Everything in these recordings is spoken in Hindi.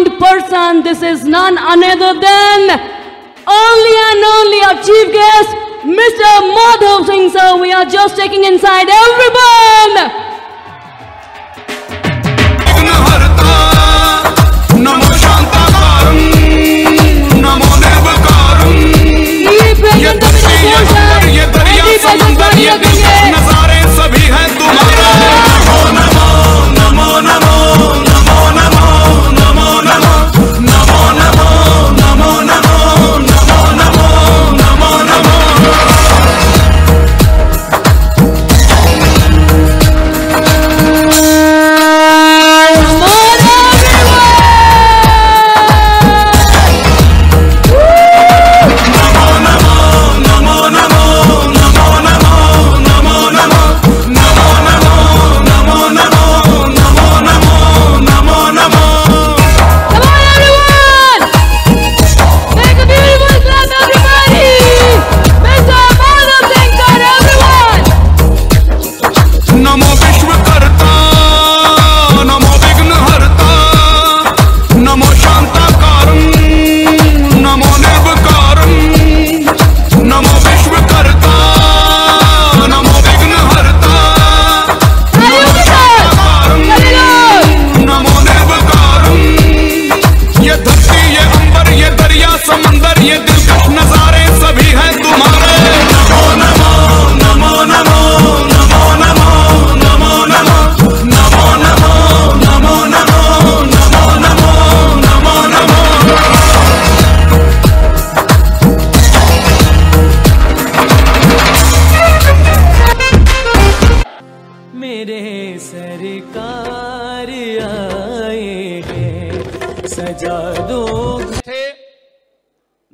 renowned person. This is none other than only and only our chief guest, Mr. Madhav Singh sir. We are just taking inside everyone. नमो शांताकारं नमो निर्विकारं ये धरती ये अंबर ये दरिया समंदर ये दिलकश नजारे सभी हैं तुम्हारे नमो नमो नमो नमो नमो नमो नमो नमो नमो नमो नमो नमो नमो नमो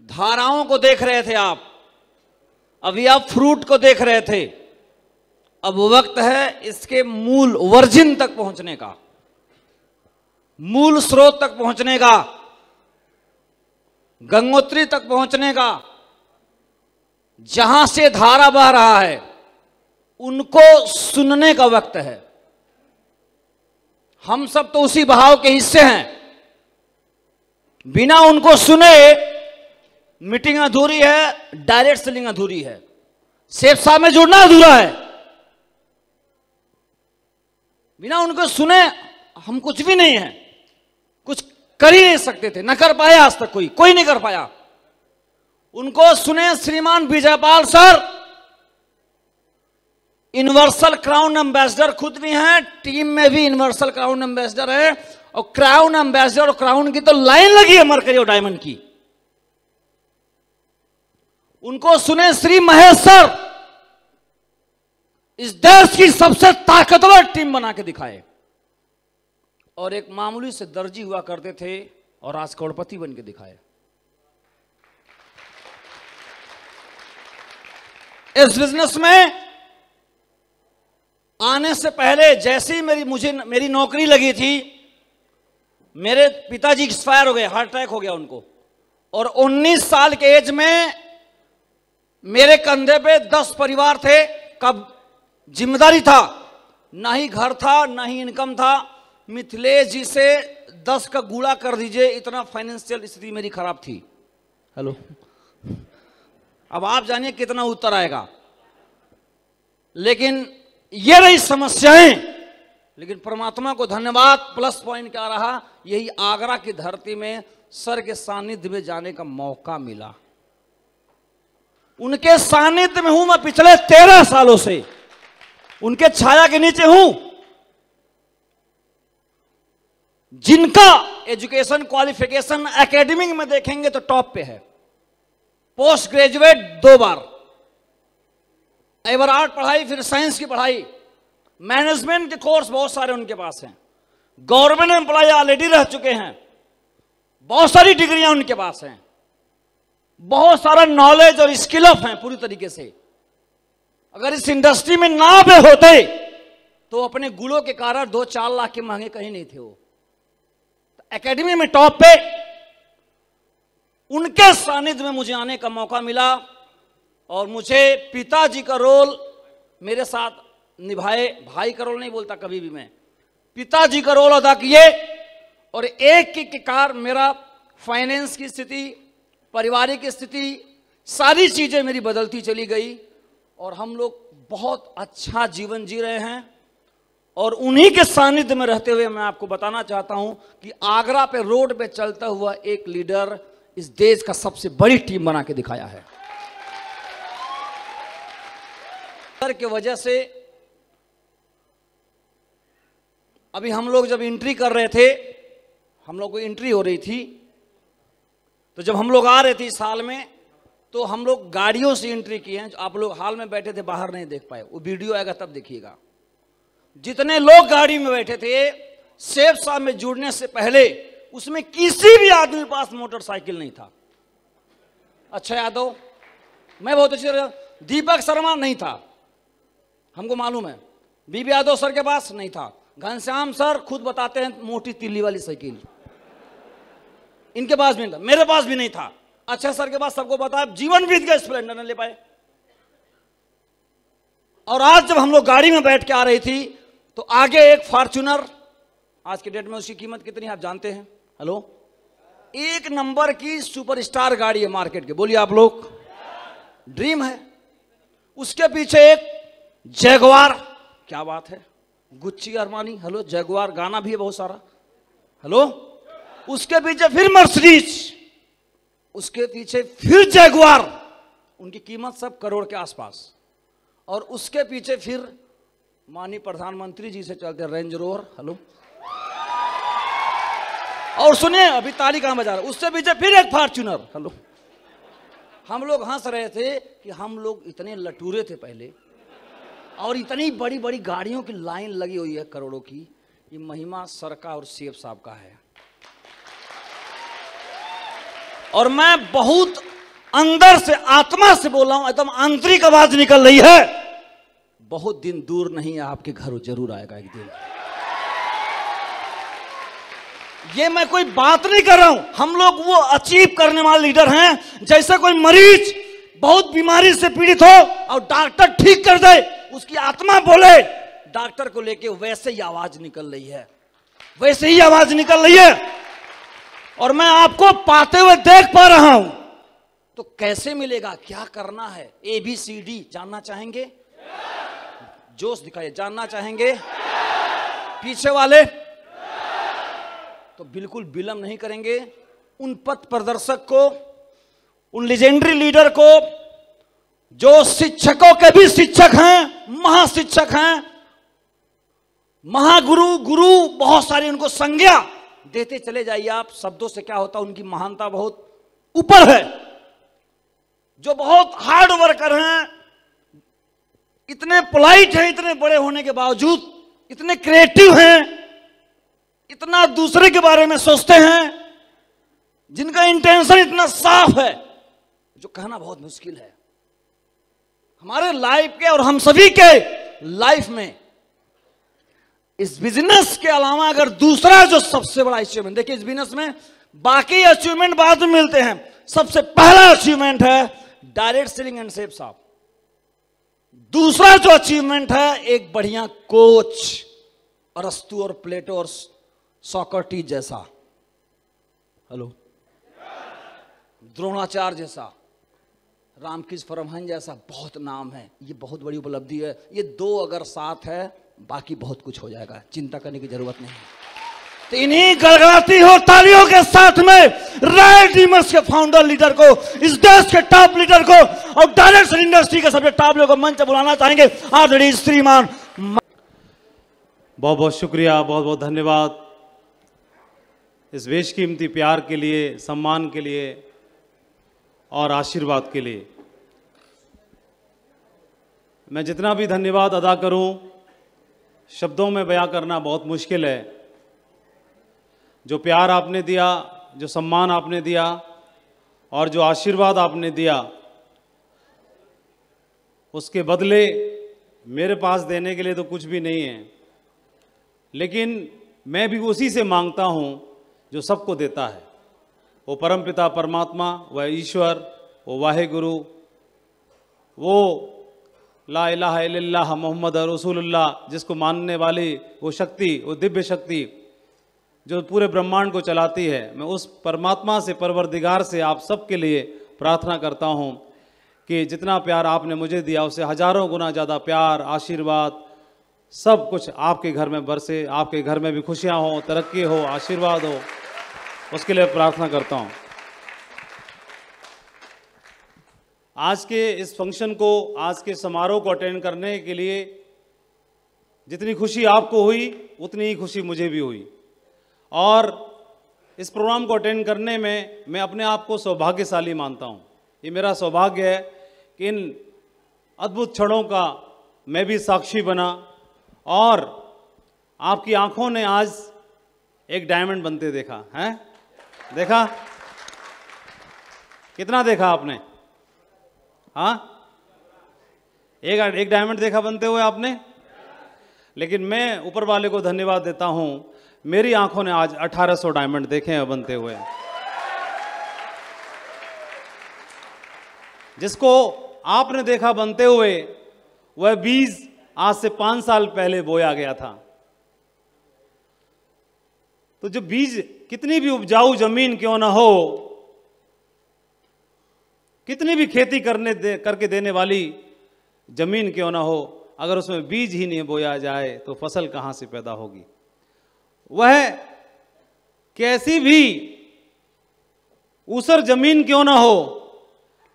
धाराओं को देख रहे थे आप, अभी आप फ्रूट को देख रहे थे। अब वक्त है इसके मूल वर्जिन तक पहुंचने का, मूल स्रोत तक पहुंचने का, गंगोत्री तक पहुंचने का। जहां से धारा बह रहा है उनको सुनने का वक्त है। हम सब तो उसी बहाव के हिस्से हैं। बिना उनको सुने मीटिंग अधूरी है, डायरेक्ट सेलिंग अधूरी है, सेफ साहब में जुड़ना अधूरा है। बिना उनको सुने हम कुछ भी नहीं है, कुछ कर ही नहीं सकते थे, न कर पाए आज तक, कोई नहीं कर पाया। उनको सुने श्रीमान Vijaypal sir, universal crown ambassador खुद भी हैं, टीम में भी यूनिवर्सल क्राउन एम्बेसडर है, और क्राउन एम्बेसडर और क्राउन की तो लाइन लगी है मरकरी और डायमंड की। उनको सुने श्री महेश सर, इस देश की सबसे ताकतवर टीम बना के दिखाए, और एक मामूली से दर्जी हुआ करते थे और आज करोड़पति बन के दिखाए। इस बिजनेस में आने से पहले जैसे ही मेरी नौकरी लगी थी, मेरे पिताजी एक्सपायर हो गए, हार्ट अटैक हो गया उनको, और 19 साल के एज में मेरे कंधे पे 10 परिवार थे। कब जिम्मेदारी था, ना ही घर था ना ही इनकम था। मिथिलेश जी से 10 का गुणा कर दीजिए, इतना फाइनेंशियल स्थिति मेरी खराब थी। हेलो, अब आप जानिए कितना उत्तर आएगा। लेकिन ये रही समस्याएं, लेकिन परमात्मा को धन्यवाद। प्लस पॉइंट क्या रहा, यही आगरा की धरती में सर के सानिध्य में जाने का मौका मिला। उनके सानिध्य में हूं मैं पिछले 13 सालों से, उनके छाया के नीचे हूं। जिनका एजुकेशन क्वालिफिकेशन एकेडमिक में देखेंगे तो टॉप पे है, पोस्ट ग्रेजुएट 2 बार, एवर आर्ट पढ़ाई, फिर साइंस की पढ़ाई, मैनेजमेंट के कोर्स बहुत सारे उनके पास हैं, गवर्नमेंट एम्प्लॉय ऑलरेडी रह चुके हैं, बहुत सारी डिग्रियां उनके पास हैं, बहुत सारा नॉलेज और स्किल अप हैं पूरी तरीके से। अगर इस इंडस्ट्री में ना भी होते तो अपने गुणों के कारण 2-4 लाख के महंगे कहीं नहीं थे वो। एकेडमी में टॉप पे, उनके सानिध्य में मुझे आने का मौका मिला, और मुझे पिताजी का रोल मेरे साथ निभाए। भाई का रोल नहीं बोलता कभी भी मैं, पिताजी का रोल अदा किए, और एक के कार मेरा फाइनेंस की स्थिति, पारिवारिक स्थिति, सारी चीजें मेरी बदलती चली गई और हम लोग बहुत अच्छा जीवन जी रहे हैं। और उन्हीं के सानिध्य में रहते हुए मैं आपको बताना चाहता हूं कि आगरा पे रोड पे चलता हुआ एक लीडर इस देश का सबसे बड़ी टीम बना के दिखाया है। की वजह से अभी हम लोग जब एंट्री कर रहे थे, हम लोग को एंट्री हो रही थी, तो जब हम लोग आ रहे थे इस हाल में, तो हम लोग गाड़ियों से एंट्री किए हैं। आप लोग हाल में बैठे थे, बाहर नहीं देख पाए, वो वीडियो आएगा तब देखिएगा। जितने लोग गाड़ी में बैठे थे, सेफ साहब में जुड़ने से पहले उसमें किसी भी आदमी के पास मोटरसाइकिल नहीं था। अच्छा यादव, मैं बहुत अच्छे, दीपक शर्मा नहीं था, हमको मालूम है। बीबी यादव सर के पास नहीं था। घनश्याम सर खुद बताते हैं मोटी तिल्ली वाली साइकिल इनके पास भी नहीं था, मेरे पास भी नहीं था। अच्छा सर के पास सबको पता है, जीवन बीत गया, स्प्लेंडर न ले पाए। और आज जब हम लोग गाड़ी में बैठ के आ रही थी, तो आगे एक फॉर्च्यूनर, आज के डेट में उसकी कीमत कितनी आप जानते हैं? हेलो, 1 नंबर की सुपरस्टार गाड़ी है मार्केट के, बोलिए आप लोग, ड्रीम है। उसके पीछे एक जैगवार, क्या बात है, गुच्ची अरमानी, हेलो, जैगवार गाना भी है बहुत सारा, हेलो। उसके पीछे फिर मर्सिडीज, उसके पीछे फिर जैगवार, उनकी कीमत सब करोड़ के आसपास। और उसके पीछे फिर माननीय प्रधानमंत्री जी से चलते रेंज रोवर, हेलो। और सुनिए, अभी ताली कहां बजा रहा है, उससे पीछे फिर एक फॉर्च्यूनर, हेलो। हम लोग हंस रहे थे कि हम लोग इतने लटूरे थे पहले, और इतनी बड़ी बड़ी गाड़ियों की लाइन लगी हुई है करोड़ों की। ये महिमा सर का और सेफ साहब का है। और मैं बहुत अंदर से, आत्मा से बोल रहा हूं, एकदम आंतरिक आवाज निकल रही है, बहुत दिन दूर नहीं है, आपके घर जरूर आएगा एक दिन। ये मैं कोई बात नहीं कर रहा हूं, हम लोग वो अचीव करने वाले लीडर हैं। जैसे कोई मरीज बहुत बीमारी से पीड़ित हो और डॉक्टर ठीक कर दे, उसकी आत्मा बोले डॉक्टर को लेके, वैसे ही आवाज निकल रही है, वैसे ही आवाज निकल रही है। और मैं आपको पाते हुए देख पा रहा हूं। तो कैसे मिलेगा, क्या करना है, ABCD जानना चाहेंगे? जोश दिखाइए, जानना चाहेंगे? पीछे वाले तो बिल्कुल विलंब नहीं करेंगे। उन पथ प्रदर्शक को, उन लेजेंडरी लीडर को, जो शिक्षकों के भी शिक्षक हैं, महाशिक्षक हैं, महागुरु, गुरु, बहुत सारी उनको संज्ञा देते चले जाइए आप। शब्दों से क्या होता, उनकी महानता बहुत ऊपर है। जो बहुत हार्ड वर्कर हैं, इतने पोलाइट हैं, इतने बड़े होने के बावजूद इतने क्रिएटिव हैं, इतना दूसरे के बारे में सोचते हैं, जिनका इंटेंशन इतना साफ है, जो कहना बहुत मुश्किल है। हमारे लाइफ के और हम सभी के लाइफ में इस बिजनेस के अलावा अगर दूसरा जो सबसे बड़ा अचीवमेंट, देखिए इस बिजनेस में बाकी अचीवमेंट बाद में मिलते हैं, सबसे पहला अचीवमेंट है डायरेक्ट सेलिंग एंड सेफ साहब। दूसरा जो अचीवमेंट है, एक बढ़िया कोच, अरस्तु और प्लेटो और सोक्रेटिस जैसा, हेलो, द्रोणाचार्य जैसा, रामकृष्ण परमहंस जैसा बहुत नाम है। ये बहुत बड़ी उपलब्धि है। ये 2 अगर साथ है, बाकी बहुत कुछ हो जाएगा, चिंता करने की जरूरत नहीं है। तो इन्हीं गड़गड़ाती हो तालियों के साथ में राय डीमर्स के फाउंडर लीडर को, इस देश के टॉप लीडर को और डायरेक्ट इंडस्ट्री के सबसे टॉप लोगों को मंच बुलाना चाहेंगे। आदरणीय श्रीमान, बहुत बहुत शुक्रिया, बहुत बहुत धन्यवाद इस बेशकीमती प्यार के लिए, सम्मान के लिए और आशीर्वाद के लिए। मैं जितना भी धन्यवाद अदा करूं, शब्दों में बयां करना बहुत मुश्किल है। जो प्यार आपने दिया, जो सम्मान आपने दिया और जो आशीर्वाद आपने दिया, उसके बदले मेरे पास देने के लिए तो कुछ भी नहीं है, लेकिन मैं भी उसी से मांगता हूं जो सबको देता है। वो परमपिता परमात्मा, वह ईश्वर, वो वाहेगुरु, वो ला इलाहा इल्लल्लाह मोहम्मद रसूलुल्लाह, जिसको मानने वाली वो शक्ति, वो दिव्य शक्ति, जो पूरे ब्रह्मांड को चलाती है, मैं उस परमात्मा से, परवरदिगार से आप सबके लिए प्रार्थना करता हूँ कि जितना प्यार आपने मुझे दिया उससे हजारों गुना ज़्यादा प्यार, आशीर्वाद, सब कुछ आपके घर में बरसे, आपके घर में भी खुशियाँ हो, तरक्की हो, आशीर्वाद हो, उसके लिए प्रार्थना करता हूँ। आज के इस फंक्शन को, आज के समारोह को अटेंड करने के लिए जितनी खुशी आपको हुई उतनी ही खुशी मुझे भी हुई, और इस प्रोग्राम को अटेंड करने में मैं अपने आप को सौभाग्यशाली मानता हूँ। ये मेरा सौभाग्य है कि इन अद्भुत क्षणों का मैं भी साक्षी बना, और आपकी आंखों ने आज एक डायमंड बनते देखा है। देखा? कितना देखा आपने? हाँ, एक डायमंड देखा बनते हुए आपने। लेकिन मैं ऊपर वाले को धन्यवाद देता हूं, मेरी आंखों ने आज 1800 डायमंड देखे हैं बनते हुए। जिसको आपने देखा बनते हुए, वह बीज आज से 5 साल पहले बोया गया था। तो जो बीज कितनी भी उपजाऊ जमीन क्यों ना हो, कितनी भी खेती करके देने वाली जमीन क्यों ना हो, अगर उसमें बीज ही नहीं बोया जाए तो फसल कहां से पैदा होगी। वह कैसी भी ऊसर जमीन क्यों ना हो,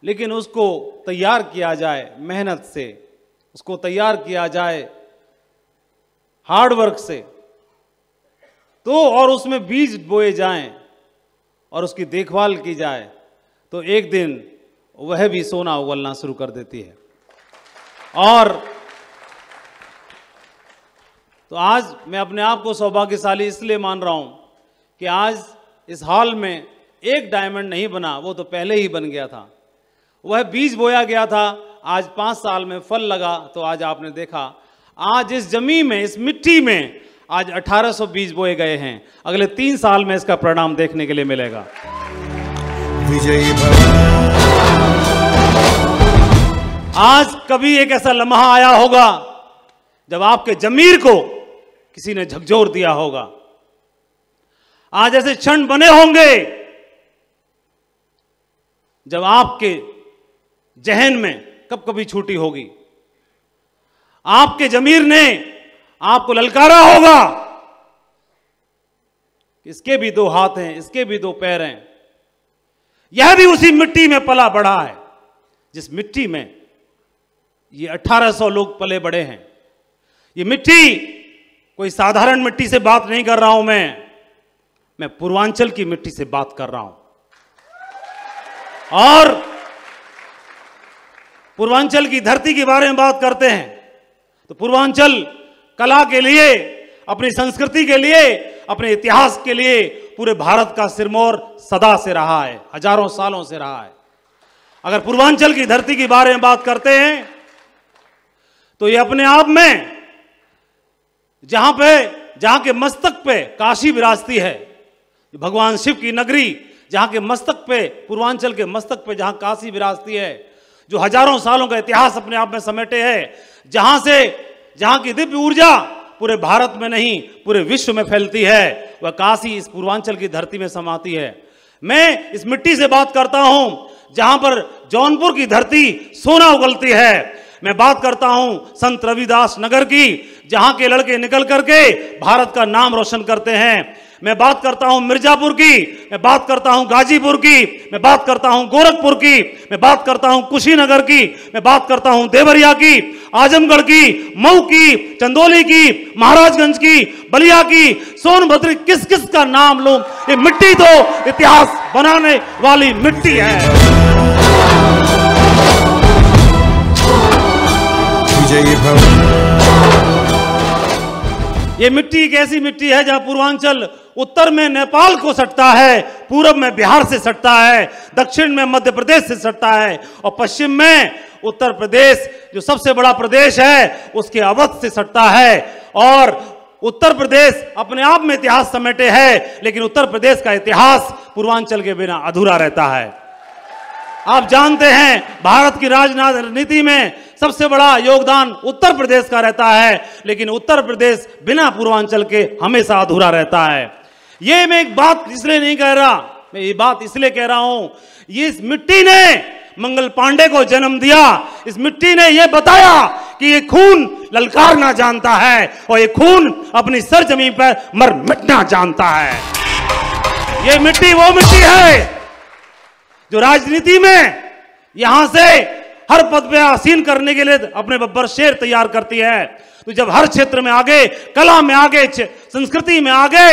लेकिन उसको तैयार किया जाए मेहनत से, उसको तैयार किया जाए हार्ड वर्क से, तो और उसमें बीज बोए जाएं और उसकी देखभाल की जाए, तो एक दिन वह भी सोना उगलना शुरू कर देती है। और तो आज मैं अपने आप को सौभाग्यशाली इसलिए मान रहा हूं कि आज इस हॉल में एक डायमंड नहीं बना, वो तो पहले ही बन गया था। वह बीज बोया गया था, आज 5 साल में फल लगा। तो आज आपने देखा, आज इस जमीन में, इस मिट्टी में आज 1800 बीज बोए गए हैं। अगले 3 साल में इसका परिणाम देखने के लिए मिलेगा। विजयी भव। आज कभी एक ऐसा लम्हा आया होगा जब आपके जमीर को किसी ने झकझोर दिया होगा। आज ऐसे क्षण बने होंगे जब आपके जहन में कब कभी छूटी होगी। आपके जमीर ने आपको ललकारा होगा, इसके भी 2 हाथ हैं, इसके भी 2 पैर हैं। यह भी उसी मिट्टी में पला बढ़ा है जिस मिट्टी में ये 1800 लोग पले बड़े हैं। ये मिट्टी कोई साधारण मिट्टी से बात नहीं कर रहा हूं मैं पूर्वांचल की मिट्टी से बात कर रहा हूं। और पूर्वांचल की धरती के बारे में बात करते हैं तो पूर्वांचल कला के लिए, अपनी संस्कृति के लिए, अपने इतिहास के लिए पूरे भारत का सिरमौर सदा से रहा है, हजारों सालों से रहा है। अगर पूर्वांचल की धरती के बारे में बात करते हैं तो ये अपने आप में जहां के मस्तक पे काशी विराजती है, भगवान शिव की नगरी, जहां के मस्तक पे, पूर्वांचल के मस्तक पे जहां काशी विराजती है, जो हजारों सालों का इतिहास अपने आप में समेटे है, जहां की दिव्य ऊर्जा पूरे भारत में नहीं पूरे विश्व में फैलती है, वह काशी इस पूर्वांचल की धरती में समाती है। मैं इस मिट्टी से बात करता हूं जहां पर जौनपुर की धरती सोना उगलती है। मैं बात करता हूं संत रविदास नगर की, जहां के लड़के निकल करके भारत का नाम रोशन करते हैं। मैं बात करता हूं मिर्जापुर की, मैं बात करता हूं गाजीपुर की, मैं बात करता हूं गोरखपुर की, मैं बात करता हूं कुशीनगर की, मैं बात करता हूं देवरिया की, आजमगढ़ की, मऊ की, चंदौली की, महाराजगंज की, बलिया की, सोनभद्र, किस किस का नाम लो। ये मिट्टी तो इतिहास बनाने वाली मिट्टी है। विजयी भव। ये मिट्टी एक ऐसी मिट्टी है जहां पूर्वांचल उत्तर में नेपाल को सटता है, पूरब में बिहार से सटता है, दक्षिण में मध्य प्रदेश से सटता है, और पश्चिम में उत्तर प्रदेश जो सबसे बड़ा प्रदेश है उसके अवध से सटता है। और उत्तर प्रदेश अपने आप में इतिहास समेटे है, लेकिन उत्तर प्रदेश का इतिहास पूर्वांचल के बिना अधूरा रहता है। आप जानते हैं भारत की राजनीति में सबसे बड़ा योगदान उत्तर प्रदेश का रहता है, लेकिन उत्तर प्रदेश बिना पूर्वांचल के हमेशा अधूरा रहता है। ये मैं एक बात इसलिए नहीं कह रहा, मैं ये बात इसलिए कह रहा हूं, ये इस मिट्टी ने मंगल पांडे को जन्म दिया। इस मिट्टी ने यह बताया कि ये खून ललकारना जानता है और ये खून अपनी सरजमीन पर मर मिटना जानता है। ये मिट्टी वो मिट्टी है जो राजनीति में यहां से हर पद पे आसीन करने के लिए अपने बब्बर शेर तैयार करती है। तो जब हर क्षेत्र में आगे, कला में आगे, संस्कृति में आगे,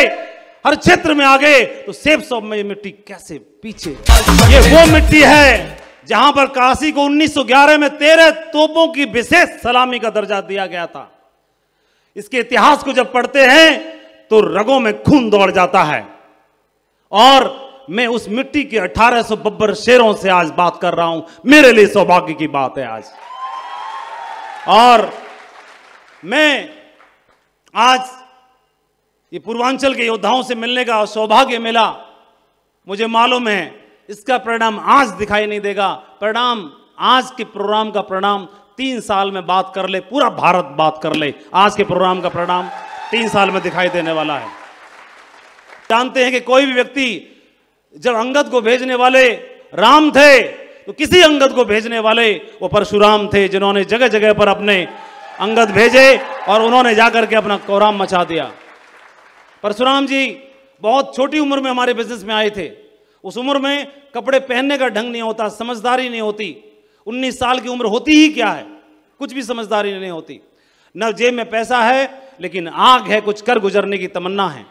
हर क्षेत्र में आगे, तो सेब सब में ये मिट्टी कैसे पीछे। ये वो मिट्टी है जहां पर काशी को 1911 में 13 तोपों की विशेष सलामी का दर्जा दिया गया था। इसके इतिहास को जब पढ़ते हैं तो रगों में खून दौड़ जाता है। और मैं उस मिट्टी के 1800 बब्बर शेरों से आज बात कर रहा हूं। मेरे लिए सौभाग्य की बात है आज। और मैं आज ये पूर्वांचल के योद्धाओं से मिलने का सौभाग्य मिला। मुझे मालूम है इसका परिणाम आज दिखाई नहीं देगा। परिणाम आज के प्रोग्राम का परिणाम 3 साल में बात कर ले, पूरा भारत बात कर ले, आज के प्रोग्राम का परिणाम 3 साल में दिखाई देने वाला है। जानते हैं कि कोई भी व्यक्ति, जब अंगद को भेजने वाले राम थे तो किसी अंगद को भेजने वाले वो परशुराम थे, जिन्होंने जगह जगह पर अपने अंगद भेजे और उन्होंने जाकर के अपना कोहराम मचा दिया। परशुराम जी बहुत छोटी उम्र में हमारे बिजनेस में आए थे। उस उम्र में कपड़े पहनने का ढंग नहीं होता, समझदारी नहीं होती। 19 साल की उम्र होती ही क्या है, कुछ भी समझदारी नहीं होती। न जेब में पैसा है लेकिन आग है, कुछ कर गुजरने की तमन्ना है।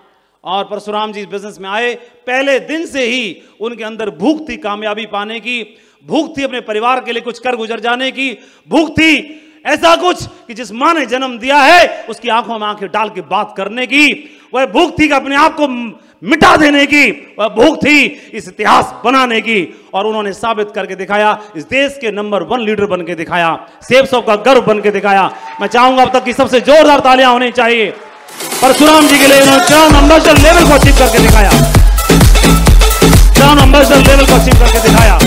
और परशुराम जी बिजनेस में आए, पहले दिन से ही उनके अंदर भूख थी कामयाबी पाने की, भूख थी अपने परिवार के लिए कुछ कर गुजर जाने की, भूख थी ऐसा कुछ कि जिस मां ने जन्म दिया है उसकी आंखों में आंखें डाल के बात करने की। वह भूख थी कि अपने आप को मिटा देने की, वह भूख थी इस इतिहास बनाने की। और उन्होंने साबित करके दिखाया, इस देश के नंबर 1 लीडर बन के दिखाया, सेब सब का गर्व बन के दिखाया। मैं चाहूंगा अब तक की सबसे जोरदार तालियां होनी चाहिए परशुराम जी के लिए। उन्होंने क्राउन एम्बेसडर लेवल को अचीव करके दिखाया, क्राउन एम्बेसडर लेवल को अचीव करके दिखाया।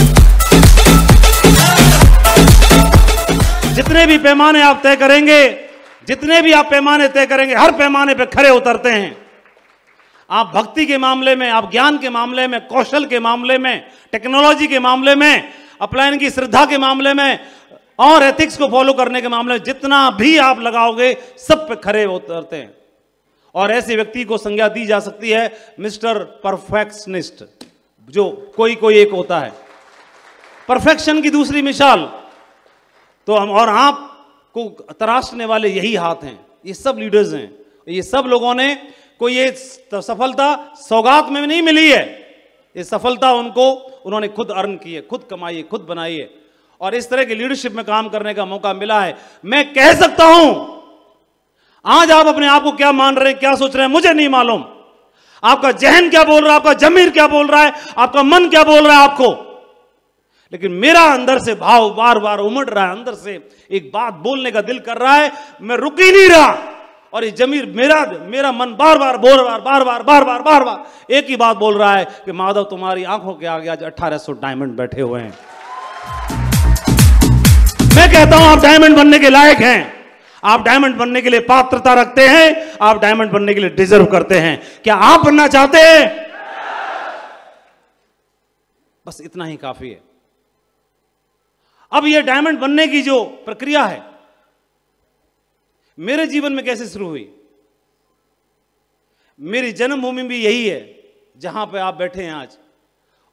जितने भी पैमाने आप तय करेंगे, जितने भी आप पैमाने तय करेंगे, हर पैमाने पे खरे उतरते हैं। आप भक्ति के मामले में, आप ज्ञान के मामले में, कौशल के मामले में, टेक्नोलॉजी के मामले में, अपलायन की श्रद्धा के मामले में और एथिक्स को फॉलो करने के मामले में, जितना भी आप लगाओगे सब पे खरे उतरते हैं। और ऐसे व्यक्ति को संज्ञा दी जा सकती है मिस्टर परफेक्शनिस्ट, जो कोई कोई एक होता है। परफेक्शन की दूसरी मिसाल तो हम, और आपको तराशने वाले यही हाथ हैं। ये सब लीडर्स हैं, ये सब लोगों ने कोई ये सफलता सौगात में नहीं मिली है। ये सफलता उनको, उन्होंने खुद अर्न की है, खुद कमाई है, खुद बनाई है। और इस तरह की लीडरशिप में काम करने का मौका मिला है। मैं कह सकता हूं, आज आप अपने आप को क्या मान रहे हैं, क्या सोच रहे हैं, मुझे नहीं मालूम। आपका जहन क्या बोल रहा है, आपका जमीर क्या बोल रहा है, आपका मन क्या बोल रहा है आपको। लेकिन मेरा अंदर से भाव बार बार उमड़ रहा है, अंदर से एक बात बोलने का दिल कर रहा है, मैं रुक ही नहीं रहा। और ये जमीर, मेरा मन बार बार एक ही बात बोल रहा है कि माधव तुम्हारी आंखों के आगे आज 1800 डायमंड बैठे हुए हैं। मैं कहता हूं आप डायमंड बनने के लायक हैं, आप डायमंड बनने के लिए पात्रता रखते हैं, आप डायमंड बनने के लिए डिजर्व करते हैं। क्या आप बनना चाहते हैं? बस इतना ही काफी है। अब यह डायमंड बनने की जो प्रक्रिया है मेरे जीवन में कैसे शुरू हुई? मेरी जन्मभूमि भी यही है जहां पे आप बैठे हैं आज,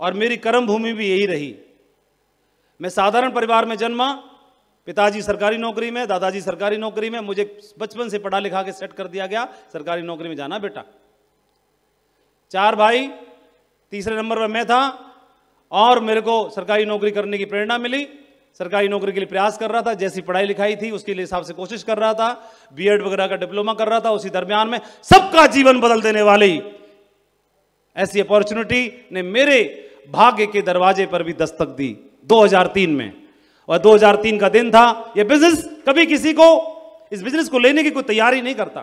और मेरी कर्म भूमि भी यही रही। मैं साधारण परिवार में जन्मा, पिताजी सरकारी नौकरी में, दादाजी सरकारी नौकरी में। मुझे बचपन से पढ़ा लिखा के सेट कर दिया गया, सरकारी नौकरी में जाना बेटा। 4 भाई, तीसरे नंबर पर मैं था और मेरे को सरकारी नौकरी करने की प्रेरणा मिली। सरकारी नौकरी के लिए प्रयास कर रहा था, जैसी पढ़ाई लिखाई थी उसके लिए हिसाब से कोशिश कर रहा था, बीएड वगैरह का डिप्लोमा कर रहा था। उसी दरमियान में सबका जीवन बदल देने वाली ऐसी अपॉर्चुनिटी ने मेरे भाग्य के दरवाजे पर भी दस्तक दी 2003 में। और 2003 का दिन था। यह बिजनेस, कभी किसी को इस बिजनेस को लेने की कोई तैयारी नहीं करता।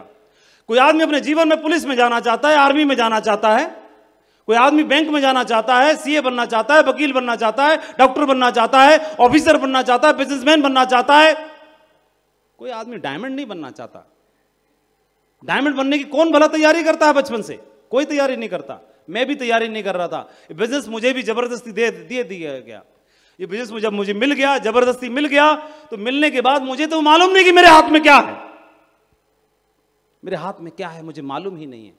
कोई आदमी अपने जीवन में पुलिस में जाना चाहता है, आर्मी में जाना चाहता है, कोई आदमी बैंक में जाना चाहता है, सीए बनना चाहता है, वकील बनना चाहता है, डॉक्टर बनना चाहता है, ऑफिसर बनना चाहता है, बिजनेसमैन बनना चाहता है। कोई आदमी डायमंड नहीं बनना चाहता। डायमंड बनने की कौन भला तैयारी करता है बचपन से? कोई तैयारी नहीं करता, मैं भी तैयारी नहीं कर रहा था। बिजनेस मुझे भी जबरदस्ती दे दिया गया। ये बिजनेस जब मुझे मिल गया, जबरदस्ती मिल गया, तो मिलने के बाद मुझे तो मालूम नहीं कि मेरे हाथ में क्या है, मेरे हाथ में क्या है मुझे मालूम ही नहीं है।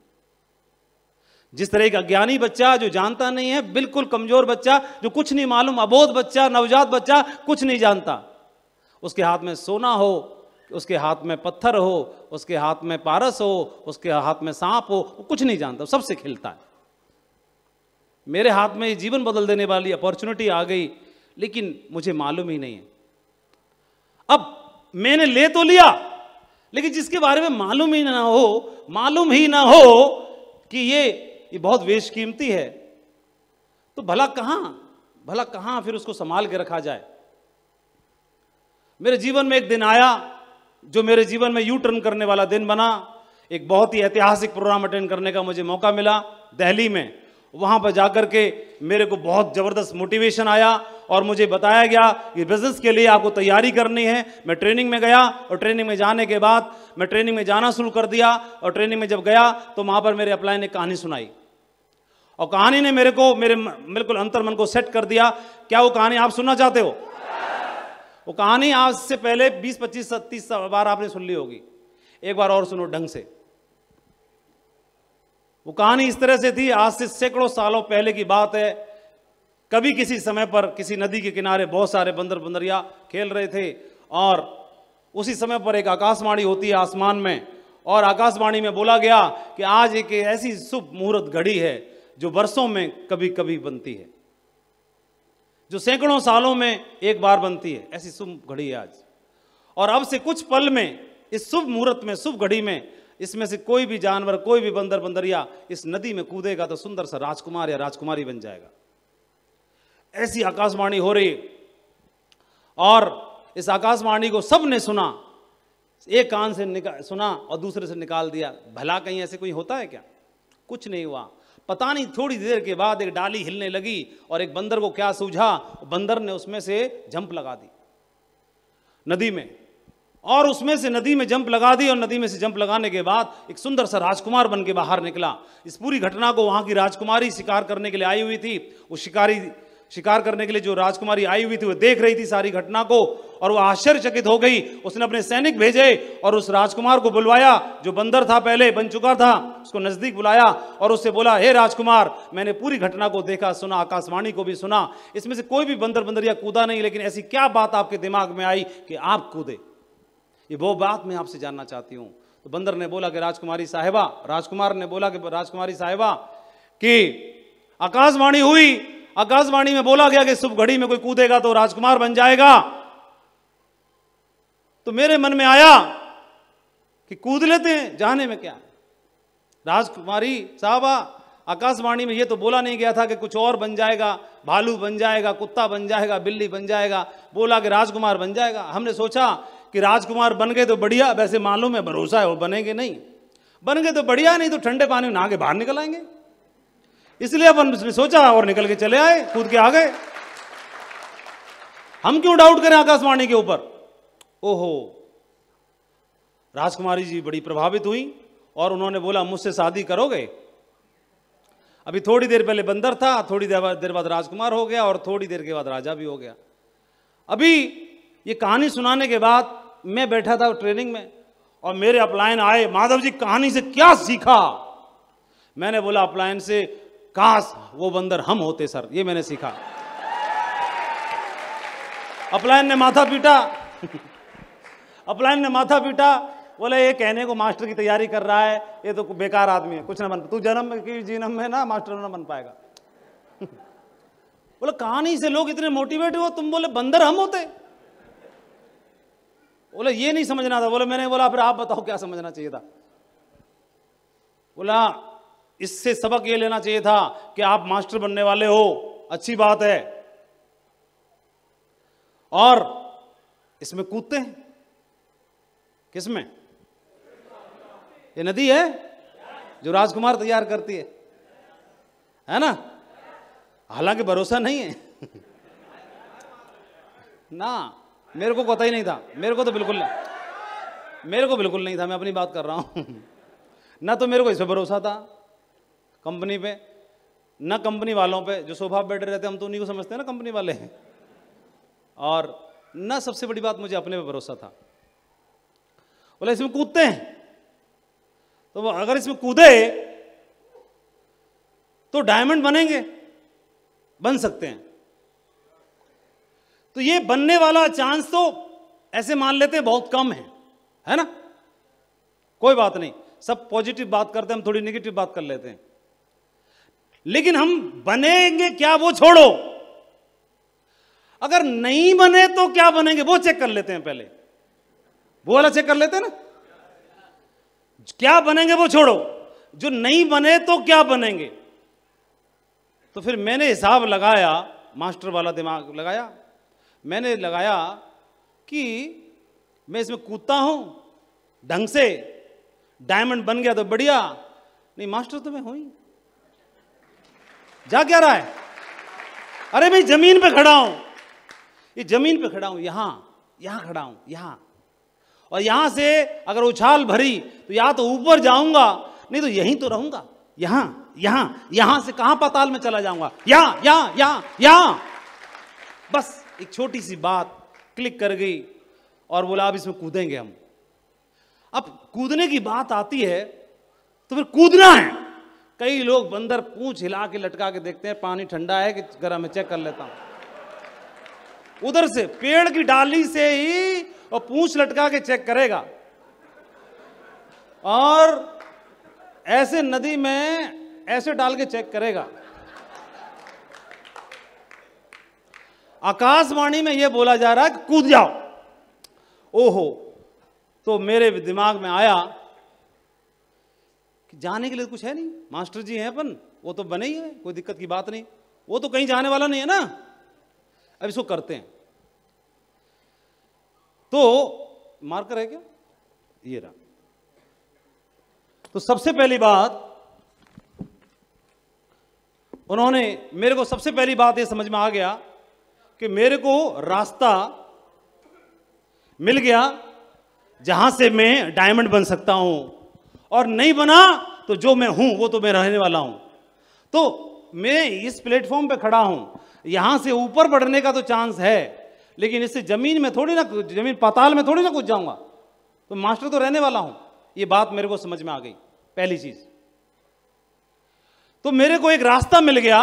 जिस तरह एक अज्ञानी बच्चा जो जानता नहीं है, बिल्कुल कमजोर बच्चा जो कुछ नहीं मालूम, अबोध बच्चा, नवजात बच्चा कुछ नहीं जानता, उसके हाथ में सोना हो, उसके हाथ में पत्थर हो, उसके हाथ में पारस हो, उसके हाथ में सांप हो, वो कुछ नहीं जानता, सबसे खेलता है। मेरे हाथ में जीवन बदल देने वाली अपॉर्चुनिटी आ गई, लेकिन मुझे मालूम ही नहीं है। अब मैंने ले तो लिया, लेकिन जिसके बारे में मालूम ही ना हो कि ये बहुत बेशकीमती है, तो भला कहां फिर उसको संभाल के रखा जाए। मेरे जीवन में एक दिन आया जो मेरे जीवन में यू टर्न करने वाला दिन बना। एक बहुत ही ऐतिहासिक प्रोग्राम अटेंड करने का मुझे मौका मिला दिल्ली में। वहां पर जाकर के मेरे को बहुत जबरदस्त मोटिवेशन आया और मुझे बताया गया कि बिजनेस के लिए आपको तैयारी करनी है। मैं ट्रेनिंग में गया और ट्रेनिंग में जाने के बाद मैं ट्रेनिंग में जाना शुरू कर दिया। और ट्रेनिंग में जब गया तो वहां पर मेरे अपलाइन ने कहानी सुनाई, और कहानी ने मेरे बिल्कुल अंतर्मन को सेट कर दिया। क्या वो कहानी आप सुनना चाहते हो? वो कहानी आज से पहले 20, 25, 30 बार आपने सुन ली होगी, एक बार और सुनो ढंग से। वो कहानी इस तरह से थी, आज से सैकड़ों सालों पहले की बात है। कभी किसी समय पर किसी नदी के किनारे बहुत सारे बंदर बंदरिया खेल रहे थे, और उसी समय पर एक आकाशवाणी होती है आसमान में, और आकाशवाणी में बोला गया कि आज एक ऐसी शुभ मुहूर्त घड़ी है जो वर्षों में कभी कभी बनती है, जो सैकड़ों सालों में एक बार बनती है। ऐसी शुभ घड़ी है आज, और अब से कुछ पल में इस शुभ मुहूर्त में, शुभ घड़ी में, इसमें से कोई भी जानवर, कोई भी बंदर बंदरिया इस नदी में कूदेगा तो सुंदर सा राजकुमार या राजकुमारी बन जाएगा। ऐसी आकाशवाणी हो रही, और इस आकाशवाणी को सबने सुना, एक कान से सुना और दूसरे से निकाल दिया। भला कहीं ऐसे कोई होता है क्या? कुछ नहीं हुआ। पता नहीं थोड़ी देर के बाद एक डाली हिलने लगी और एक बंदर को क्या सूझा, बंदर ने उसमें से जंप लगा दी नदी में, और उसमें से नदी में जंप लगा दी, और नदी में से जंप लगाने के बाद एक सुंदर सा राजकुमार बन के बाहर निकला। इस पूरी घटना को वहां की राजकुमारी शिकार करने के लिए आई हुई थी। वो शिकार करने के लिए जो राजकुमारी आई हुई थी वो देख रही थी सारी घटना को, और वो आश्चर्यचकित हो गई। उसने अपने सैनिक भेजे और उस राजकुमार को बुलवाया, जो बंदर था पहले बन चुका था, उसको नजदीक बुलाया और उससे बोला, हे राजकुमार, मैंने पूरी घटना को देखा सुना, आकाशवाणी को भी सुना, इसमें से कोई भी बंदर बंदरिया कूदा नहीं, लेकिन ऐसी क्या बात आपके दिमाग में आई कि आप कूदे? ये वो बात मैं आपसे जानना चाहती हूं। तो बंदर ने बोला कि राजकुमार ने बोला कि राजकुमारी साहिबा कि आकाशवाणी हुई, आकाशवाणी में बोला गया कि शुभ घड़ी में कोई कूदेगा तो राजकुमार बन जाएगा। तो मेरे मन में आया कि कूद लेते हैं, जाने में क्या है। राजकुमारी साहबा, आकाशवाणी में ये तो बोला नहीं गया था कि कुछ और बन जाएगा, भालू बन जाएगा, कुत्ता बन जाएगा, बिल्ली बन जाएगा, बोला कि राजकुमार बन जाएगा। हमने सोचा कि राजकुमार बन गए तो बढ़िया, वैसे मालूम है भरोसा है वो बनेंगे नहीं, बन गए तो बढ़िया, नहीं तो ठंडे पानी में नहा के बाहर निकल आएंगे। इसलिए अपन उसने सोचा और निकल के चले आए, कूद के आ गए। हम क्यों डाउट करें आकाशवाणी के ऊपर? ओहो, राजकुमारी जी बड़ी प्रभावित हुई और उन्होंने बोला, मुझसे शादी करोगे? अभी थोड़ी देर पहले बंदर था, थोड़ी देर बाद राजकुमार हो गया, और थोड़ी देर के बाद राजा भी हो गया। अभी ये कहानी सुनाने के बाद मैं बैठा था ट्रेनिंग में, और मेरे अपलायन आए, माधव जी कहानी से क्या सीखा? मैंने बोला अपलायन से, काश वो बंदर हम होते सर, ये मैंने सीखा। अपलायन ने माथा पीटा अपलायन ने माथा पीटा, बोले ये कहने को मास्टर की तैयारी कर रहा है, ये तो बेकार आदमी है, कुछ ना बन, तू जन्म में ना मास्टर ना बन पाएगा। बोले कहानी से लोग इतने मोटिवेट हो, तुम बोले बंदर हम होते? बोले ये नहीं समझना था। बोले मैंने बोला फिर आप बताओ क्या समझना चाहिए था? बोला इससे सबक ये लेना चाहिए था कि आप मास्टर बनने वाले हो, अच्छी बात है, और इसमें कूदते हैं। किसमें? ये नदी है जो राजकुमार तैयार करती है ना? हालांकि भरोसा नहीं है ना, मेरे को पता ही नहीं था, मेरे को बिल्कुल नहीं था, मैं अपनी बात कर रहा हूं ना, तो मेरे को इस पर भरोसा था कंपनी पे, न कंपनी वालों पे जो सोफा बैठे रहते हैं, हम तो उन्हीं को समझते हैं ना कंपनी वाले हैं, और न सबसे बड़ी बात मुझे अपने पे भरोसा था। बोला इसमें कूदते हैं, तो अगर इसमें कूदे तो डायमंड बनेंगे, बन सकते हैं। तो ये बनने वाला चांस तो ऐसे मान लेते हैं बहुत कम है ना? कोई बात नहीं, सब पॉजिटिव बात करते हैं, हम थोड़ी नेगेटिव बात कर लेते हैं। लेकिन हम बनेंगे क्या वो छोड़ो, अगर नहीं बने तो क्या बनेंगे वो चेक कर लेते हैं पहले। वो वाला चेक कर लेते हैं ना, क्या बनेंगे वो छोड़ो, जो नहीं बने तो क्या बनेंगे। तो फिर मैंने हिसाब लगाया, मास्टर वाला दिमाग लगाया, मैंने लगाया कि मैं इसमें कूदता हूं ढंग से, डायमंड बन गया तो बढ़िया, नहीं मास्टर तो मैं हूं ही, जा क्या रहा है। अरे मैं जमीन पे खड़ा हूं, ये जमीन पे खड़ा हूं, यहां खड़ा हूं, यहां, और यहां से अगर उछाल भरी तो या तो ऊपर जाऊंगा, नहीं तो यहीं तो रहूंगा, यहां से कहां पाताल में चला जाऊंगा, यहां। बस एक छोटी सी बात क्लिक कर गई और बोला अब इसमें कूदेंगे हम। अब कूदने की बात आती है तो फिर कूदना है। कई लोग बंदर पूंछ हिला के लटका के देखते हैं, पानी ठंडा है कि गर्म है, चेक कर लेता हूं। उधर से पेड़ की डाली से ही और पूंछ लटका के चेक करेगा, और ऐसे नदी में ऐसे डाल के चेक करेगा। आकाशवाणी में यह बोला जा रहा है कि कूद जाओ। ओहो, तो मेरे दिमाग में आया कि जाने के लिए कुछ है नहीं, मास्टर जी हैं अपन, वो तो बने ही है, कोई दिक्कत की बात नहीं, वो तो कहीं जाने वाला नहीं है ना। अब इसको करते हैं। तो मार्कर है क्या, ये रहा। तो सबसे पहली बात उन्होंने मेरे को, सबसे पहली बात ये समझ में आ गया कि मेरे को रास्ता मिल गया जहां से मैं डायमंड बन सकता हूं, और नहीं बना तो जो मैं हूं वो तो मैं रहने वाला हूं। तो मैं इस प्लेटफॉर्म पे खड़ा हूं, यहां से ऊपर बढ़ने का तो चांस है, लेकिन इससे जमीन में थोड़ी ना, जमीन पाताल में थोड़ी ना कूद जाऊंगा, तो मास्टर तो रहने वाला हूं। ये बात मेरे को समझ में आ गई, पहली चीज। तो मेरे को एक रास्ता मिल गया,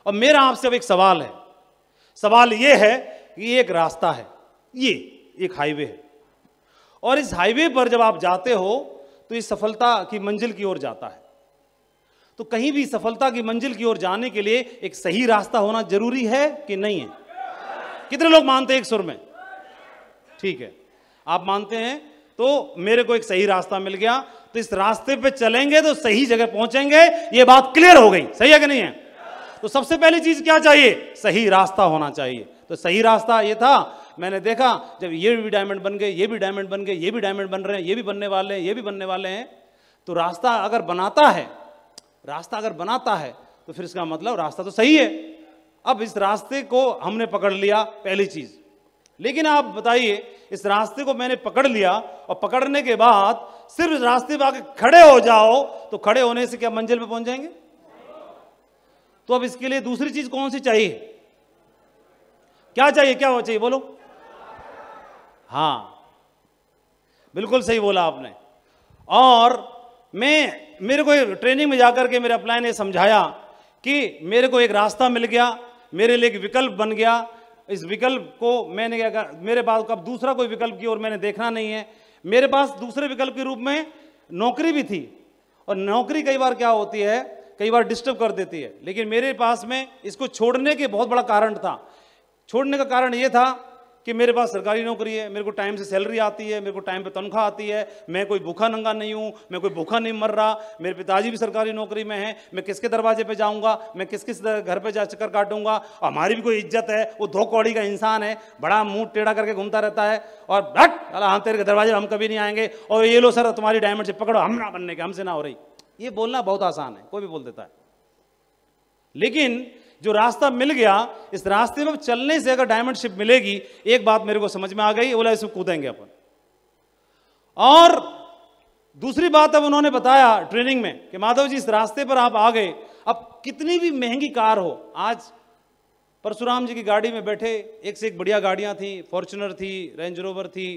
और मेरा आपसे अब एक सवाल है। सवाल यह है कि ये एक रास्ता है, ये एक हाईवे है, और इस हाईवे पर जब आप जाते हो तो इस सफलता की मंजिल की ओर जाता है। तो कहीं भी सफलता की मंजिल की ओर जाने के लिए एक सही रास्ता होना जरूरी है कि नहीं है? कितने लोग मानते हैं एक सुर में? ठीक है, आप मानते हैं। तो मेरे को एक सही रास्ता मिल गया, तो इस रास्ते पे चलेंगे तो सही जगह पहुंचेंगे, ये बात क्लियर हो गई। सही है कि नहीं है? तो सबसे पहली चीज क्या चाहिए? सही रास्ता होना चाहिए। तो सही रास्ता ये था, मैंने देखा जब ये भी डायमंड बन गए, ये भी डायमंड बन गए, ये भी डायमंड बन रहे हैं, ये भी बनने वाले हैं, ये भी बनने वाले हैं, तो रास्ता अगर बनाता है तो फिर इसका मतलब रास्ता तो सही है। अब इस रास्ते को हमने पकड़ लिया, पहली चीज। लेकिन आप बताइए, इस रास्ते को मैंने पकड़ लिया, और पकड़ने के बाद सिर्फ रास्ते पे आके खड़े हो जाओ, तो खड़े होने से क्या मंजिल पे पहुंच जाएंगे? तो अब इसके लिए दूसरी चीज कौन सी चाहिए? क्या चाहिए? क्या हो चाहिए बोलो? हां, बिल्कुल सही बोला आपने। और मेरे को ट्रेनिंग में जाकर के मेरे अपलाइन ने समझाया कि मेरे को एक रास्ता मिल गया, मेरे लिए एक विकल्प बन गया। इस विकल्प को मैंने क्या कहा, मेरे पास अब दूसरा कोई विकल्प की ओर मैंने देखना नहीं है। मेरे पास दूसरे विकल्प के रूप में नौकरी भी थी, और नौकरी कई बार क्या होती है, कई बार डिस्टर्ब कर देती है। लेकिन मेरे पास में इसको छोड़ने के बहुत बड़ा कारण था। छोड़ने का कारण यह था कि मेरे पास सरकारी नौकरी है, मेरे को टाइम से सैलरी आती है, मेरे को टाइम पे तनख्वाह आती है, मैं कोई भूखा नंगा नहीं हूं, मैं कोई भूखा नहीं मर रहा, मेरे पिताजी भी सरकारी नौकरी में हैं, मैं किसके दरवाजे पे जाऊंगा, मैं किस किस घर पे जा चक्कर काटूंगा, हमारी भी कोई इज्जत है। वो धो कौड़ी का इंसान है, बड़ा मुंह टेढ़ा करके घूमता रहता है, और हट हम तेरे दरवाजे हम कभी नहीं आएंगे, और ये लो सर तुम्हारी डायमंड से पकड़ो, हम ना बनने के, हमसे ना हो रही। ये बोलना बहुत आसान है, कोई भी बोल देता है। लेकिन जो रास्ता मिल गया, इस रास्ते में चलने से अगर डायमंड शिप मिलेगी, एक बात मेरे को समझ में आ गई, बोला इसमें कूदेंगे अपन। और दूसरी बात अब उन्होंने बताया ट्रेनिंग में कि माधव जी इस रास्ते पर आप आ गए, अब कितनी भी महंगी कार हो, आज परशुराम जी की गाड़ी में बैठे, एक से एक बढ़िया गाड़ियां थी, फॉर्च्यूनर थी, रेंज रोवर थी,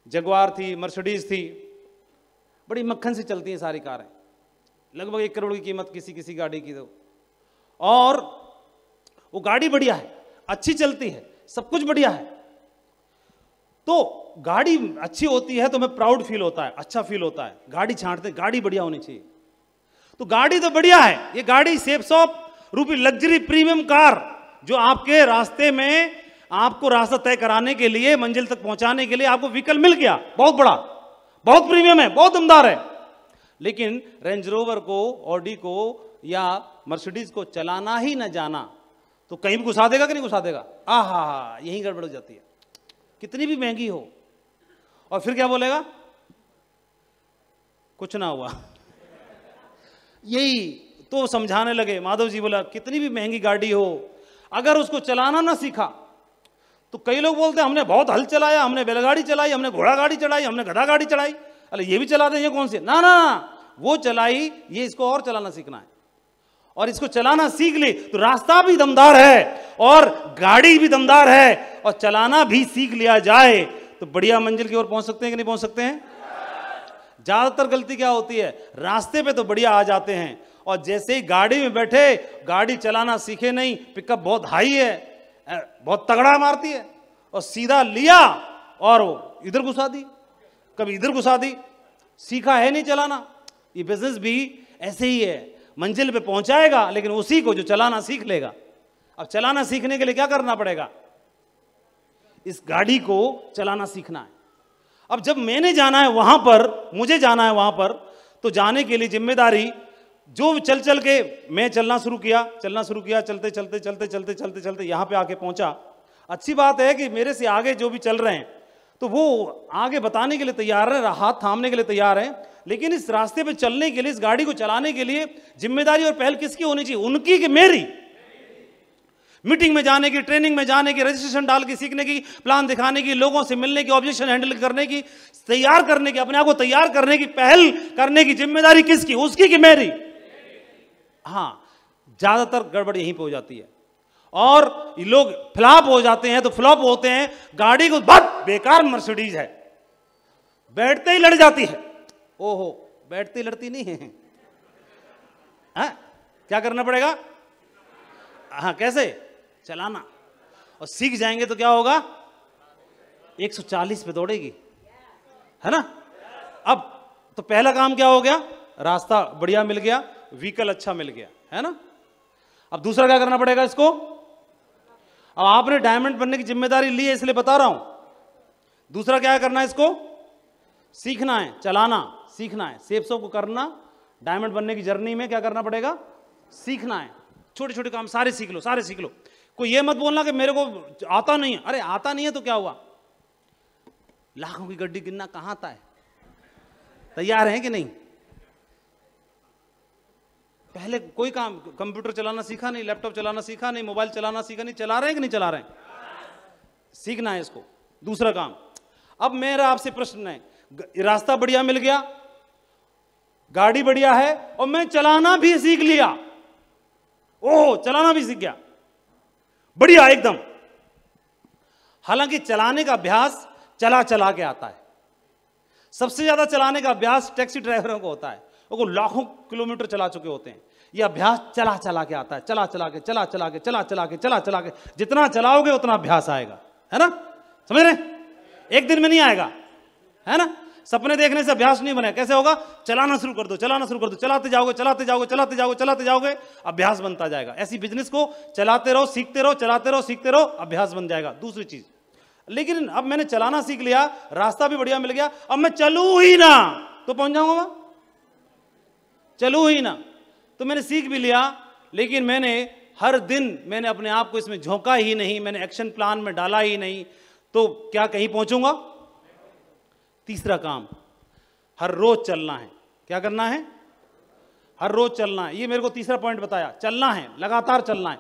जगुआर थी, मर्सिडीज थी, बड़ी मक्खन से चलती हैं सारी कारें, लगभग 1 करोड़ की कीमत किसी किसी गाड़ी की तो, और वो गाड़ी बढ़िया है, अच्छी चलती है, सब कुछ बढ़िया है। तो गाड़ी अच्छी होती है तो हमें प्राउड फील होता है, अच्छा फील होता है, गाड़ी छांटते गाड़ी बढ़िया होनी चाहिए। तो गाड़ी तो बढ़िया है, ये गाड़ी सेपसॉप रूपी लग्जरी प्रीमियम कार जो आपके रास्ते में आपको रास्ता तय कराने के लिए, मंजिल तक पहुंचाने के लिए आपको व्हीकल मिल गया, बहुत बड़ा, बहुत प्रीमियम है, बहुत दमदार है। लेकिन रेंज रोवर को, ऑडी को या मर्सिडीज को चलाना ही न जाना तो कहीं भी घुसा देगा कि नहीं घुसा देगा? आहा, यही गड़बड़ हो जाती है, कितनी भी महंगी हो। और फिर क्या बोलेगा? कुछ ना हुआ। यही तो समझाने लगे माधव जी, बोला कितनी भी महंगी गाड़ी हो, अगर उसको चलाना ना सीखा तो कई लोग बोलते हैं हमने बहुत हल चलाया, हमने बैलगाड़ी चलाई, हमने घोड़ा गाड़ी चलाई, हमने गधा गाड़ी चलाई, अरे ये भी चला दे, ये कौन सी? ना ना ना, वो चलाई, ये इसको और चलाना सीखना है। और इसको चलाना सीख ले तो रास्ता भी दमदार है और गाड़ी भी दमदार है, और चलाना भी सीख लिया जाए तो बढ़िया मंजिल की ओर पहुंच सकते हैं कि नहीं पहुंच सकते हैं? ज्यादातर गलती क्या होती है, रास्ते पे तो बढ़िया आ जाते हैं और जैसे ही गाड़ी में बैठे, गाड़ी चलाना सीखे नहीं, पिकअप बहुत हाई है, बहुत तगड़ा मारती है, और सीधा लिया और वो इधर घुसा दी, कभी इधर घुसा दी, सीखा है नहीं चलाना। ये बिजनेस भी ऐसे ही है, मंजिल पे पहुंचाएगा लेकिन उसी को जो चलाना सीख लेगा। अब चलाना सीखने के लिए क्या करना पड़ेगा? इस गाड़ी को चलाना सीखना है। अब जब मैंने जाना है वहां पर, मुझे जाना है वहां पर, तो जाने के लिए जिम्मेदारी जो चल चल के मैं चलना शुरू किया, चलते चलते चलते चलते चलते चलते यहां पे आके पहुंचा। अच्छी बात है कि मेरे से आगे जो भी चल रहे हैं तो वो आगे बताने के लिए तैयार है, हाथ थामने के लिए तैयार है, लेकिन इस रास्ते पे चलने के लिए, इस गाड़ी को चलाने के लिए जिम्मेदारी और पहल किसकी होनी चाहिए? उनकी कि मेरी? मीटिंग में जाने की, ट्रेनिंग में जाने की, रजिस्ट्रेशन डाल के सीखने की, प्लान दिखाने की, लोगों से मिलने की, ऑब्जेक्शन हैंडल करने की, तैयार करने की, अपने आप को तैयार करने की, पहल करने की जिम्मेदारी किसकी? उसकी कि मेरी? हाँ, ज्यादातर गड़बड़ यहीं पे हो जाती है और लोग फ्लॉप हो जाते हैं। तो फ्लॉप होते हैं, गाड़ी को बहुत बेकार मर्सिडीज है, बैठते ही लड़ जाती है। ओहो, बैठती लड़ती नहीं है, हाँ? क्या करना पड़ेगा? हाँ, कैसे चलाना, और सीख जाएंगे तो क्या होगा? 140 पे दौड़ेगी, है ना? अब तो पहला काम क्या हो गया? रास्ता बढ़िया मिल गया, व्हीकल अच्छा मिल गया, है ना? अब दूसरा क्या करना पड़ेगा इसको? अब आपने डायमंड बनने की जिम्मेदारी ली है इसलिए बता रहा हूं। दूसरा क्या करना है? इसको सीखना है, चलाना सीखना है, सेप्सो को करना। डायमंड बनने की जर्नी में क्या करना पड़ेगा? सीखना है। छोटे छोटे काम सारे सीख लो, सारे सीख लो। कोई ये मत बोलना कि मेरे को आता नहीं है। अरे आता नहीं है तो क्या हुआ? लाखों की गड्डी गिनना कहां आता है? तैयार हैं कि नहीं? पहले कोई काम, कंप्यूटर चलाना सीखा नहीं, लैपटॉप चलाना सीखा नहीं, मोबाइल चलाना सीखा नहीं, चला रहे हैं कि नहीं चला रहे हैं? सीखना है इसको। दूसरा काम, अब मेरा आपसे प्रश्न है, रास्ता बढ़िया मिल गया, गाड़ी बढ़िया है और मैं चलाना भी सीख लिया। ओह, चलाना भी सीख गया, बढ़िया एकदम। हालांकि चलाने का अभ्यास चला चला के आता है। सबसे ज्यादा चलाने का अभ्यास टैक्सी ड्राइवरों को होता है, वो लाखों किलोमीटर चला चुके होते हैं। ये अभ्यास चला चला के आता है, चला चला के, चला चला के, चला चला के, चला चला के। जितना चलाओगे उतना अभ्यास आएगा, है ना? समझ रहे? एक दिन में नहीं आएगा, है ना? सपने देखने से अभ्यास नहीं बने। कैसे होगा? चलाना शुरू कर दो, चलाना शुरू कर दो, चलाते जाओगे, चलाते जाओगे, चलाते जाओगे, चलाते जाओगे, अभ्यास बनता जाएगा। ऐसी बिजनेस को चलाते रहो, सीखते रहो, चलाते रहो, सीखते रहो, अभ्यास बन जाएगा। दूसरी चीज, लेकिन अब मैंने चलाना सीख लिया, रास्ता भी बढ़िया मिल गया, अब मैं चलूं ही ना तो पहुंच जाऊंगा वहां। चलूं ही ना तो मैंने सीख भी लिया, लेकिन मैंने हर दिन मैंने अपने आप को इसमें झोंका ही नहीं, मैंने एक्शन प्लान में डाला ही नहीं, तो क्या कहीं पहुंचूंगा? तीसरा काम, हर रोज चलना है। क्या करना है? हर रोज चलना है। ये मेरे को तीसरा पॉइंट बताया, चलना है, लगातार चलना है।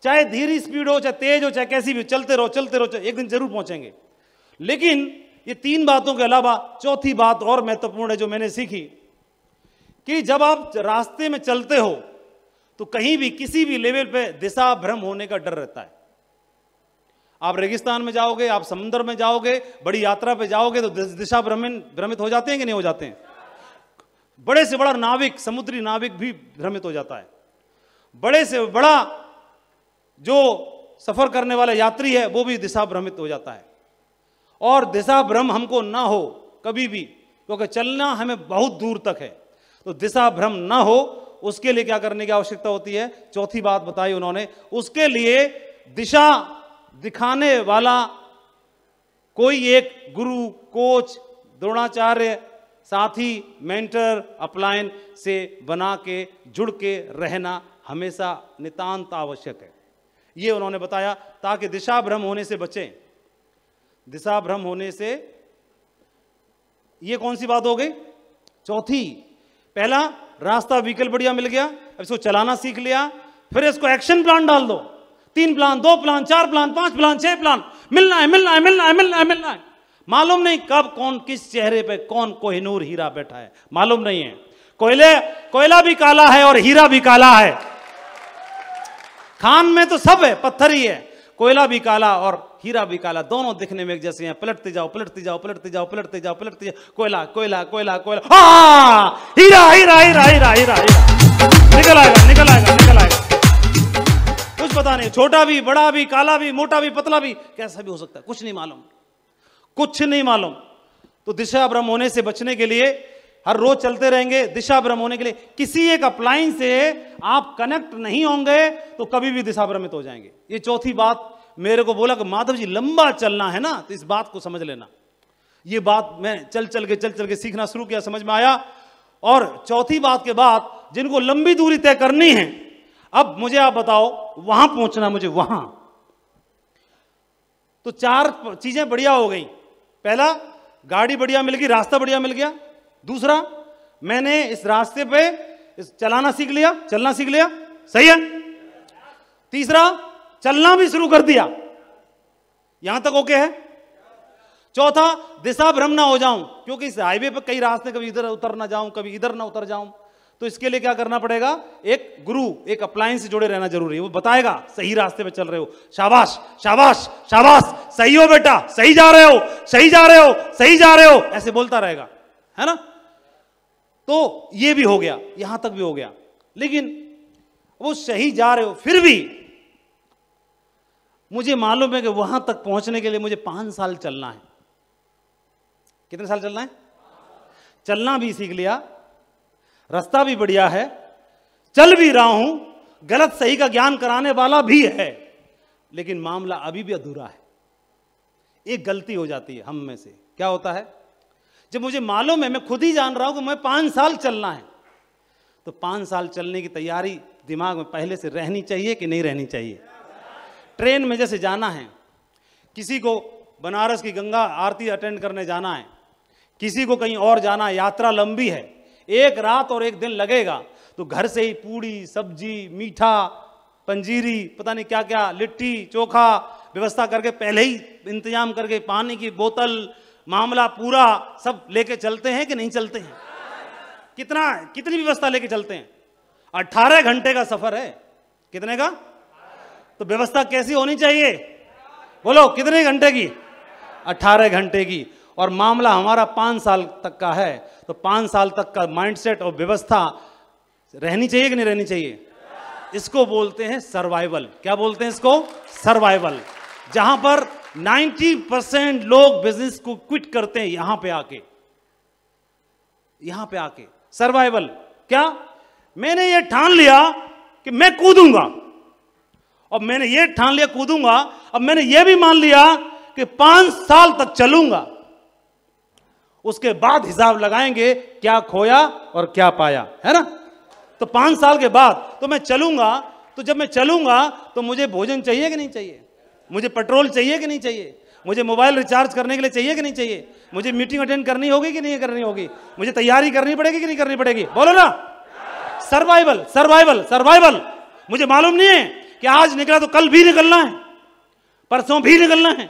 चाहे धीरे स्पीड हो, चाहे तेज हो, चाहे कैसी भी, चलते रहो, चलते रहो, एक दिन जरूर पहुंचेंगे। लेकिन ये तीन बातों के अलावा चौथी बात और महत्वपूर्ण है जो मैंने सीखी, कि जब आप रास्ते में चलते हो तो कहीं भी किसी भी लेवल पे दिशा भ्रम होने का डर रहता है। आप रेगिस्तान में जाओगे, आप समुद्र में जाओगे, बड़ी यात्रा पे जाओगे तो दिशा भ्रमित हो जाते हैं कि नहीं हो जाते हैं? बड़े से बड़ा नाविक, समुद्री नाविक भी भ्रमित हो जाता है। बड़े से बड़ा जो सफर करने वाला यात्री है वो भी दिशा भ्रमित हो जाता है। और दिशा भ्रम हमको ना हो कभी भी, क्योंकि चलना हमें बहुत दूर तक है, तो दिशा भ्रम ना हो उसके लिए क्या करने की आवश्यकता होती है? चौथी बात बताई उन्होंने। उसके लिए दिशा दिखाने वाला कोई एक गुरु, कोच, द्रोणाचार्य, साथी, मेंटर, अपलाइन से बना के जुड़ के रहना हमेशा नितांत आवश्यक है। ये उन्होंने बताया ताकि दिशा भ्रम होने से बचें। दिशा भ्रम होने से, ये कौन सी बात हो गई? चौथी। पहला, रास्ता व्हीकल बढ़िया मिल गया, अब इसको चलाना सीख लिया, फिर इसको एक्शन प्लान डाल दो। 3 plan, 2 plan, 4 plan, 5 plan, 6 plan, मिलना है, मिलना है, मिलना है, मिलना है, मिलना है। मालूम नहीं कब कौन किस चेहरे पे कौन कोहिनूर हीरा बैठा है, मालूम नहीं है। कोयला भी काला है और हीरा भी काला है। खान में तो सब है, पत्थर ही है। कोयला भी काला और हीरा भी काला, दोनों दिखने में एक जैसे हैं। पलटते जाओ, पलटते जाओ, पलटते जाओ, पलटते जाओ, पलटते जाओ, कोयला कोयला कोयला कोयला, हाँ, हीरा हीरा हीरा हीरा हीरा हीरा, निकल आएगा, निकल आएगा, निकल आएगा। कुछ पता नहीं, छोटा भी, बड़ा भी, काला भी, मोटा भी, पतला भी, कैसा भी हो सकता है, कुछ नहीं मालूम, कुछ नहीं मालूम। तो दिशा भ्रम होने से बचने के लिए हर रोज चलते रहेंगे। दिशा भ्रम होने के लिए किसी एक अप्लायंस से आप कनेक्ट नहीं होंगे तो कभी भी दिशा भ्रमित हो जाएंगे। ये चौथी बात मेरे को बोला कि माधव जी लंबा चलना है ना, तो इस बात को समझ लेना। ये बात मैं चल चल के सीखना शुरू किया, समझ में आया। और चौथी बात के बाद जिनको लंबी दूरी तय करनी है, अब मुझे आप बताओ वहां पहुंचना, मुझे वहां, तो 4 चीजें बढ़िया हो गई। पहला, गाड़ी बढ़िया मिल गई, रास्ता बढ़िया मिल गया। दूसरा, मैंने इस रास्ते पे चलाना सीख लिया, चलना सीख लिया, सही है। तीसरा, चलना भी शुरू कर दिया, यहां तक ओके है। चौथा, दिशा भ्रम ना हो जाऊं, क्योंकि इस हाईवे पे कई रास्ते, कभी इधर उतर ना जाऊं, कभी इधर ना उतर जाऊं, तो इसके लिए क्या करना पड़ेगा? एक गुरु, एक अप्लायंस से जुड़े रहना जरूरी है। वो बताएगा सही रास्ते पे चल रहे हो, शाबाश शाबाश शाबाश, सही हो बेटा, सही जा रहे हो, सही जा रहे हो, सही जा रहे हो, ऐसे बोलता रहेगा, है ना। तो ये भी हो गया, यहां तक भी हो गया। लेकिन वो सही जा रहे हो, फिर भी मुझे मालूम है कि वहां तक पहुंचने के लिए मुझे 5 साल चलना है। कितने साल चलना है? चलना भी सीख लिया, रास्ता भी बढ़िया है, चल भी रहा हूं, गलत सही का ज्ञान कराने वाला भी है, लेकिन मामला अभी भी अधूरा है। एक गलती हो जाती है हम में से, क्या होता है? जब मुझे मालूम है, मैं खुद ही जान रहा हूं कि मैं 5 साल चलना है, तो 5 साल चलने की तैयारी दिमाग में पहले से रहनी चाहिए कि नहीं रहनी चाहिए? ट्रेन में जैसे जाना है, किसी को बनारस की गंगा आरती अटेंड करने जाना है, किसी को कहीं और जाना है, यात्रा लंबी है, 1 रात और 1 दिन लगेगा, तो घर से ही पूड़ी सब्जी, मीठा, पंजीरी, पता नहीं क्या क्या, लिट्टी चोखा व्यवस्था करके, पहले ही इंतजाम करके, पानी की बोतल, मामला पूरा सब लेके चलते हैं कि नहीं चलते हैं? कितनी व्यवस्था लेके चलते हैं? 18 घंटे का सफर है। कितने का? तो व्यवस्था कैसी होनी चाहिए? बोलो, कितने घंटे की? 18 घंटे की। और मामला हमारा 5 साल तक का है, तो 5 साल तक का माइंडसेट और व्यवस्था रहनी चाहिए कि नहीं रहनी चाहिए? इसको बोलते हैं सर्वाइवल। क्या बोलते हैं इसको? सर्वाइवल। जहां पर 90% लोग बिजनेस को क्विट करते हैं, यहां पे आके सर्वाइवल। क्या? मैंने ये ठान लिया कि मैं कूदूंगा, और मैंने ये ठान लिया कूदूंगा, अब मैंने ये भी मान लिया कि 5 साल तक चलूंगा, उसके बाद हिसाब लगाएंगे क्या खोया और क्या पाया, है ना। तो 5 साल के बाद तो मैं चलूंगा, तो जब मैं चलूंगा तो मुझे भोजन चाहिए कि नहीं चाहिए? मुझे पेट्रोल चाहिए कि नहीं चाहिए? मुझे मोबाइल रिचार्ज करने के लिए चाहिए कि नहीं चाहिए? मुझे मीटिंग अटेंड करनी होगी कि नहीं करनी होगी? मुझे तैयारी करनी पड़ेगी कि नहीं करनी पड़ेगी? बोलो ना। Survival survival survival. मुझे मालूम नहीं है कि आज निकला तो कल भी निकलना है, परसों भी निकलना है,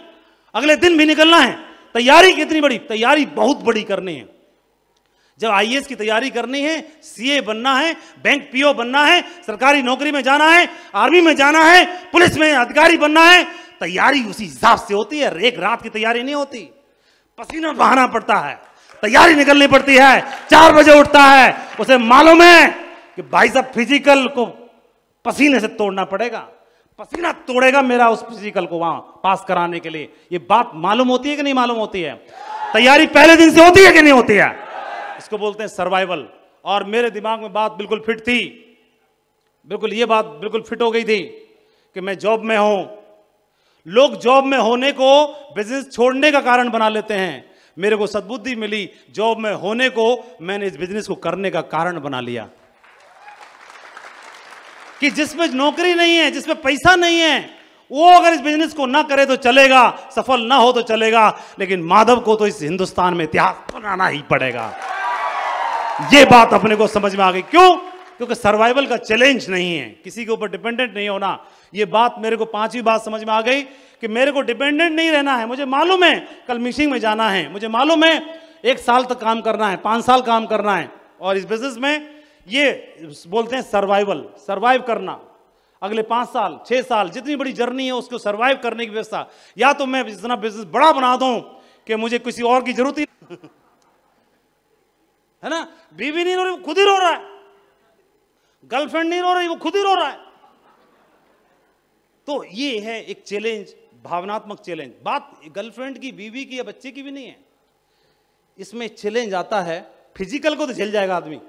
अगले दिन भी निकलना है। तैयारी कितनी बड़ी? तैयारी बहुत बड़ी करनी है। जब आईएएस की तैयारी करनी है, सीए बनना है, बैंक पीओ बनना है, सरकारी नौकरी में जाना है, आर्मी में जाना है, पुलिस में अधिकारी बनना है, तैयारी उसी हिसाब से होती है। एक रात की तैयारी नहीं होती, पसीना बहाना पड़ता है, तैयारी निकलनी पड़ती है। 4 बजे उठता है, उसे मालूम है कि भाई साहब फिजिकल को पसीने से तोड़ना पड़ेगा, पसीना तोड़ेगा मेरा उस फिजिकल को वहां पास कराने के लिए। ये बात मालूम होती है कि नहीं मालूम होती है? तैयारी पहले दिन से होती है कि नहीं होती है? इसको बोलते हैं सर्वाइवल। और मेरे दिमाग में बात बिल्कुल फिट थी, बिल्कुल ये बात बिल्कुल फिट हो गई थी कि मैं जॉब में हूं। लोग जॉब में होने को बिजनेस छोड़ने का कारण बना लेते हैं। मेरे को सद्बुद्धि मिली, जॉब में होने को मैंने इस बिजनेस को करने का कारण बना लिया। कि जिसमें नौकरी नहीं है, जिसमें पैसा नहीं है, वो अगर इस बिजनेस को ना करे तो चलेगा, सफल ना हो तो चलेगा, लेकिन माधव को तो इस हिंदुस्तान में इतिहास बनाना ही पड़ेगा। ये बात अपने को समझ में आ गई। क्यों? क्योंकि सर्वाइवल का चैलेंज नहीं है, किसी के ऊपर डिपेंडेंट नहीं होना। ये बात मेरे को 5वीं बात समझ में आ गई कि मेरे को डिपेंडेंट नहीं रहना है। मुझे मालूम है कल मीटिंग में जाना है, मुझे मालूम है 1 साल तक काम करना है, 5 साल काम करना है। और इस बिजनेस में ये बोलते हैं सर्वाइवल, सर्वाइव करना। अगले 5 साल 6 साल जितनी बड़ी जर्नी है उसको सर्वाइव करने की व्यवस्था। या तो मैं इतना बिजनेस बड़ा बना दूं कि मुझे किसी और की जरूरत ही है ना। बीवी नहीं रो रही, वो खुद ही रो रहा है। गर्लफ्रेंड नहीं रो रही, वो खुद ही रो रहा है। तो ये है एक चैलेंज, भावनात्मक चैलेंज। बात गर्लफ्रेंड की, बीवी की या बच्चे की भी नहीं है। इसमें चैलेंज आता है, फिजिकल को तो झेल जाएगा आदमी।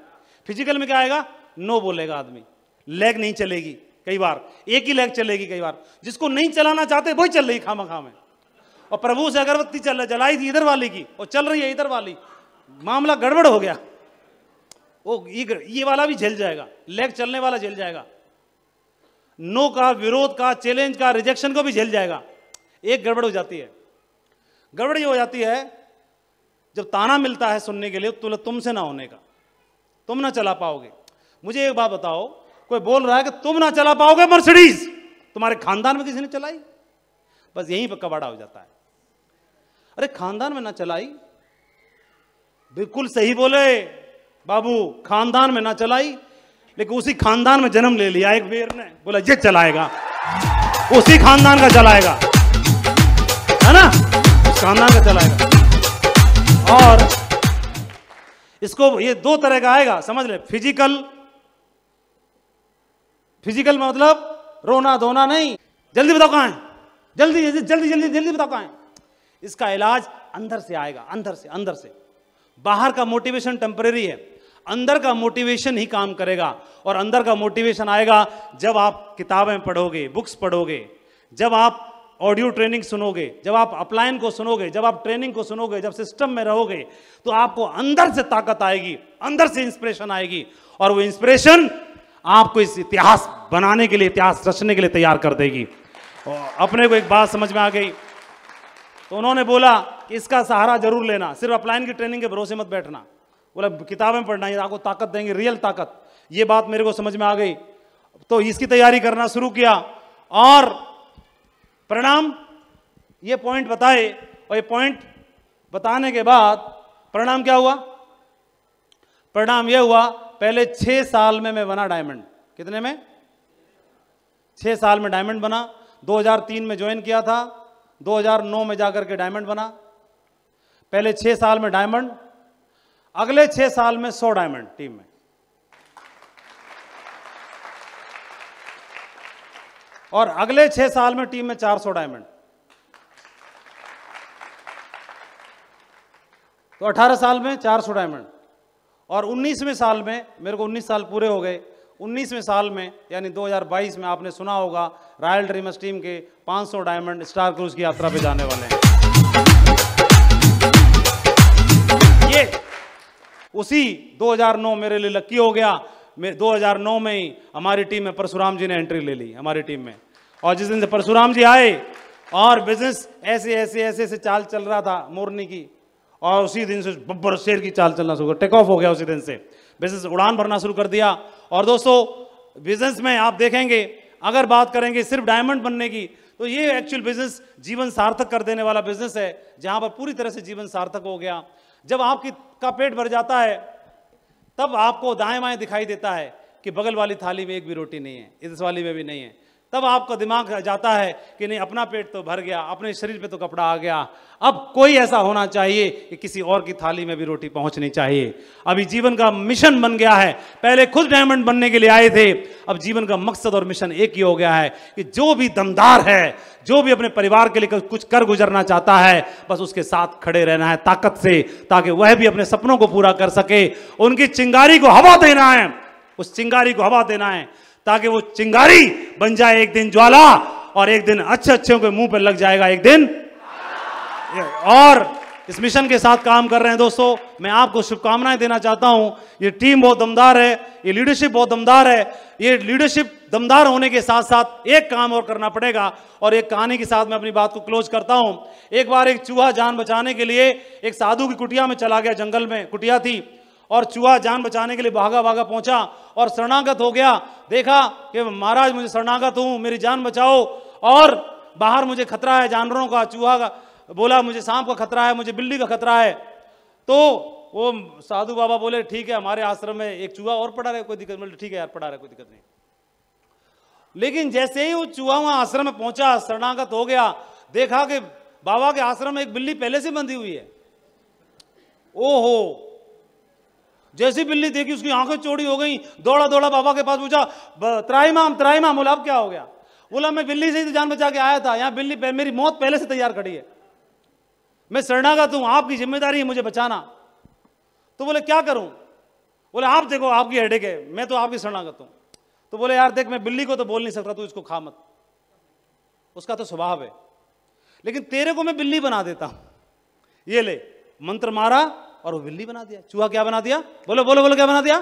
फिजिकल में क्या आएगा? नो बोलेगा आदमी, लेग नहीं चलेगी, कई बार एक ही लेग चलेगी, कई बार जिसको नहीं चलाना चाहते वही चल रही खामा में। और प्रभु से अगरबत्ती जलाई थी इधर वाली की, और चल रही है इधर वाली, मामला गड़बड़ हो गया। वो ये वाला भी झेल जाएगा, लेग चलने वाला झेल जाएगा, नो का, विरोध का, चैलेंज का, रिजेक्शन को भी झेल जाएगा। एक गड़बड़ हो जाती है। गड़बड़ ये हो जाती है जब ताना मिलता है सुनने के लिए तो तुमसे ना होने का, तुम ना चला पाओगे। मुझे एक बात बताओ, कोई बोल रहा है कि तुम ना चला पाओगे मर्सिडीज, तुम्हारे खानदान में किसी ने चलाई? बस यहीं पर कबाड़ा हो जाता है। अरे खानदान में ना चलाई, बिल्कुल सही बोले बाबू, खानदान में ना चलाई, लेकिन उसी खानदान में जन्म ले लिया एक वीर ने, बोला ये चलाएगा, उसी खानदान का चलाएगा, है ना, उस खानदान का चलाएगा। और इसको ये 2 तरह का आएगा, समझ ले। फिजिकल मतलब रोना धोना नहीं। जल्दी बताओ कहां है, जल्दी जल्दी जल्दी जल्दी जल्दी बताओ कहां है। इसका इलाज अंदर से आएगा, अंदर से। बाहर का मोटिवेशन टेम्परेरी है, अंदर का मोटिवेशन ही काम करेगा। और अंदर का मोटिवेशन आएगा जब आप किताबें पढ़ोगे, बुक्स पढ़ोगे, जब आप ऑडियो ट्रेनिंग सुनोगे, जब आप अपलाइन को सुनोगे, जब आप ट्रेनिंग को सुनोगे, जब सिस्टम में रहोगे, तो आपको अंदर से ताकत आएगी, अंदर से इंस्पिरेशन आएगी। और वो इंस्पिरेशन आपको इस इतिहास बनाने के लिए, इतिहास रचने के लिए तैयार कर देगी। और अपने को एक बात समझ में आ गई, तो उन्होंने बोला कि इसका सहारा जरूर लेना, सिर्फ अपलाइन की ट्रेनिंग के भरोसे मत बैठना। बोला किताबें पढ़ना, ये आपको ताकत देंगे, रियल ताकत। ये बात मेरे को समझ में आ गई, तो इसकी तैयारी करना शुरू किया। और परिणाम ये पॉइंट बताए, और ये पॉइंट बताने के बाद परिणाम क्या हुआ? परिणाम ये हुआ, पहले 6 साल में मैं बना डायमंड। कितने में? 6 साल में डायमंड बना। 2003 में ज्वाइन किया था, 2009 में जाकर के डायमंड बना। पहले 6 साल में डायमंड, अगले 6 साल में 100 डायमंड टीम में। और अगले 6 साल में टीम में 400 डायमंड। तो 18 साल में 400 डायमंड। और 19वें साल में, मेरे को 19 साल पूरे हो गए, 19वें साल में यानी 2022 में आपने सुना होगा रॉयल ड्रीमर्स टीम के 500 डायमंड स्टार क्रूज की यात्रा पे जाने वाले हैं। ये उसी 2009 मेरे लिए लकी हो गया। 2009 में ही हमारी टीम में परशुराम जी ने एंट्री ले ली हमारी टीम में। और जिस दिन से परशुराम जी आए और बिजनेस ऐसे ऐसे ऐसे ऐसे चाल चल रहा था मोरनी की, और उसी दिन से बब्बर शेर की चाल चलना शुरू, टेक ऑफ हो गया। उसी दिन से बिजनेस उड़ान भरना शुरू कर दिया। और दोस्तों बिजनेस में आप देखेंगे, अगर बात करेंगे सिर्फ डायमंड बनने की, तो ये एक्चुअल बिजनेस जीवन सार्थक कर देने वाला बिजनेस है, जहां पर पूरी तरह से जीवन सार्थक हो गया। जब आपका पेट भर जाता है तब आपको दाएं बाएं दिखाई देता है कि बगल वाली थाली में एक भी रोटी नहीं है, इस वाली में भी नहीं है। तब आपका दिमाग जाता है कि नहीं, अपना पेट तो भर गया, अपने शरीर पे तो कपड़ा आ गया, अब कोई ऐसा होना चाहिए कि किसी और की थाली में भी रोटी पहुंचनी चाहिए। अभी जीवन का मिशन बन गया है। पहले खुद डायमंड बनने के लिए आए थे, अब जीवन का मकसद और मिशन एक ही हो गया है कि जो भी दमदार है, जो भी अपने परिवार के लिए कुछ कर गुजरना चाहता है, बस उसके साथ खड़े रहना है ताकत से, ताकि वह भी अपने सपनों को पूरा कर सके। उनकी चिंगारी को हवा देना है, उस चिंगारी को हवा देना है, ताकि वो चिंगारी बन जाए एक दिन ज्वाला, और एक दिन अच्छे अच्छे के मुंह पर लग जाएगा एक दिन। और इस मिशन के साथ काम कर रहे हैं दोस्तों, मैं आपको शुभकामनाएं देना चाहता हूं। ये टीम बहुत दमदार है, ये लीडरशिप बहुत दमदार है। ये लीडरशिप दमदार होने के साथ साथ एक काम और करना पड़ेगा, और एक कहानी के साथ मैं अपनी बात को क्लोज करता हूं। एक बार एक चूहा जान बचाने के लिए एक साधु की कुटिया में चला गया, जंगल में कुटिया थी, और चूहा जान बचाने के लिए भागा भागा पहुंचा और शरणागत हो गया। देखा कि महाराज मुझे शरणागत हूं, मेरी जान बचाओ, और बाहर मुझे खतरा है जानवरों का। चूहा का बोला मुझे सांप का खतरा है, मुझे बिल्ली का खतरा है। तो वो साधु बाबा बोले ठीक है, हमारे आश्रम में एक चूहा और पड़ा रहे, कोई दिक्कत नहीं। ठीक है यार, पड़ा रहे, कोई दिक्कत नहीं। लेकिन जैसे ही वो चूहा वहां आश्रम में पहुंचा, शरणागत हो गया, देखा कि बाबा के आश्रम में एक बिल्ली पहले से बंधी हुई है। ओहो, जैसी बिल्ली देखी उसकी आंखें चौड़ी हो गई, दौड़ा दौड़ा बाबा के पास पूछा, त्राहिमाम त्राहिमाम। बोला अब क्या हो गया? बोला मैं बिल्ली से ही तो जान बचा के आया था, यहाँ बिल्ली मेरी मौत पहले से तैयार खड़ी है, मैं शरणागत हूं, आपकी जिम्मेदारी है मुझे बचाना। तो बोले क्या करूं? बोले आप देखो, आपकी हेडेक है, मैं तो आपकी शरणागत हूं। तो बोले यार देख, मैं बिल्ली को तो बोल नहीं सकता, तू इसको खा मत, उसका तो स्वभाव है, लेकिन तेरे को मैं बिल्ली बना देता हूं। ये ले, मंत्र मारा और वो बिल्ली बना दिया। चूहा क्या बना दिया? बोलो बोलो बोलो, क्या बना दिया?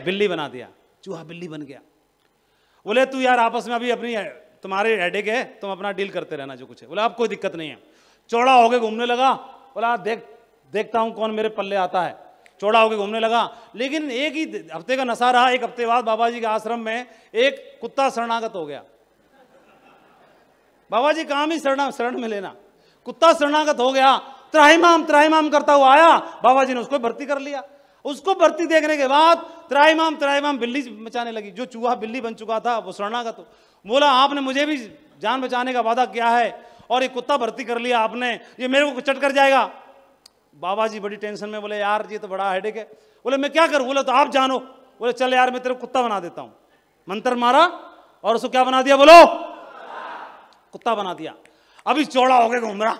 बिल्ली बना दिया। चूहा बिल्ली बन गया। बोले तू यार आपस में अभी अपनी तुम्हारे हेडेक है, तुम अपना डील करते रहना जो कुछ है। बोला अब कोई दिक्कत नहीं है। चौड़ा होके घूमने लगा। बोला देखता हूं कौन मेरे पल्ले आता है। चौड़ा होके घूमने लगा। लेकिन एक ही हफ्ते का नशा रहा। एक हफ्ते बाद बाबा जी के आश्रम में एक कुत्ता शरणागत हो गया। बाबा जी काम ही शरण में लेना। कुत्ता शरणागत हो गया, त्राहिमाम त्राहिमाम करता हुआ आया। बाबा जी ने उसको भर्ती कर लिया। उसको भर्ती देखने के बाद त्राहिमाम त्राहिमाम बिल्ली मचाने लगी। जो चूहा बिल्ली बन चुका था वो शरणागत हो। बोला आपने मुझे भी जान बचाने का वादा किया है और ये कुत्ता भर्ती कर लिया आपने, ये मेरे को चट कर जाएगा। बाबा जी बड़ी टेंशन में बोले यार ये तो बड़ा हेडेक है। बोले मैं क्या करूं? बोले तो आप जानो। बोले चल यार मैं तेरे को कुत्ता बना देता हूं। मंत्र मारा और उसको क्या बना दिया? बोलो कुत्ता बना दिया। अभी चौड़ा हो गया घूम रहा।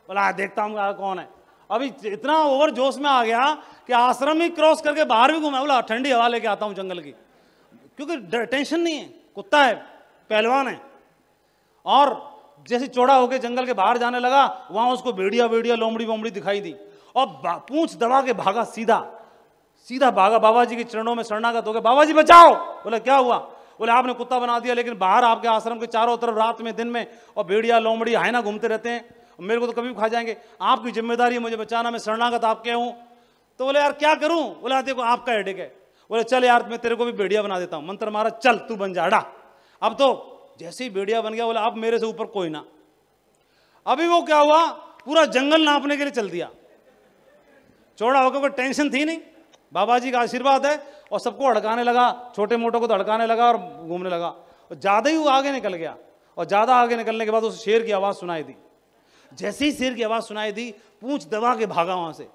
बोला देखता हूँ कौन है। अभी इतना ओवर जोश में आ गया कि आश्रम ही क्रॉस करके बाहर भी घूमा। बोला ठंडी हवा लेके आता हूँ जंगल की, क्योंकि टेंशन नहीं है, कुत्ता है, पहलवान है। और जैसे चौड़ा होके जंगल के बाहर जाने लगा, वहां उसको भेड़िया भेड़िया लोमड़ी वोमड़ी दिखाई दी और पूंछ दबा के भागा, सीधा भागा। बाबा जी के चरणों में शरणागत हो गया। बाबा जी बचाओ। बोले क्या हुआ? बोले आपने कुत्ता बना दिया, लेकिन बाहर आपके आश्रम के चारों तरफ रात में दिन में और भेड़िया लोमड़ी हाइना घूमते रहते हैं, मेरे को तो कभी भी खा जाएंगे। आपकी जिम्मेदारी है मुझे बचाना, मैं शरणागत आपके हूं। तो बोले यार क्या करूं? बोला देखो आपका हेडेक है। बोले चल यार मैं तेरे को भी भेड़िया बना देता हूं। मंत्र मारा, चल तू बन जा हटा। अब तो जैसे ही भेड़िया बन गया, बोला अब मेरे से ऊपर कोई ना। अभी वो क्या हुआ, पूरा जंगल नापने के लिए चल दिया। चौड़ा होकर कोई टेंशन थी नहीं, बाबा जी का आशीर्वाद है। और सबको हड़काने लगा, छोटे मोटों को तो हड़काने लगा और घूमने लगा। और ज्यादा ही वो आगे निकल गया। और ज्यादा आगे निकलने के बाद उस शेर की आवाज सुनाई दी। जैसे ही शेर की आवाज सुनाई दी, पूंछ दबा के भागा वहां से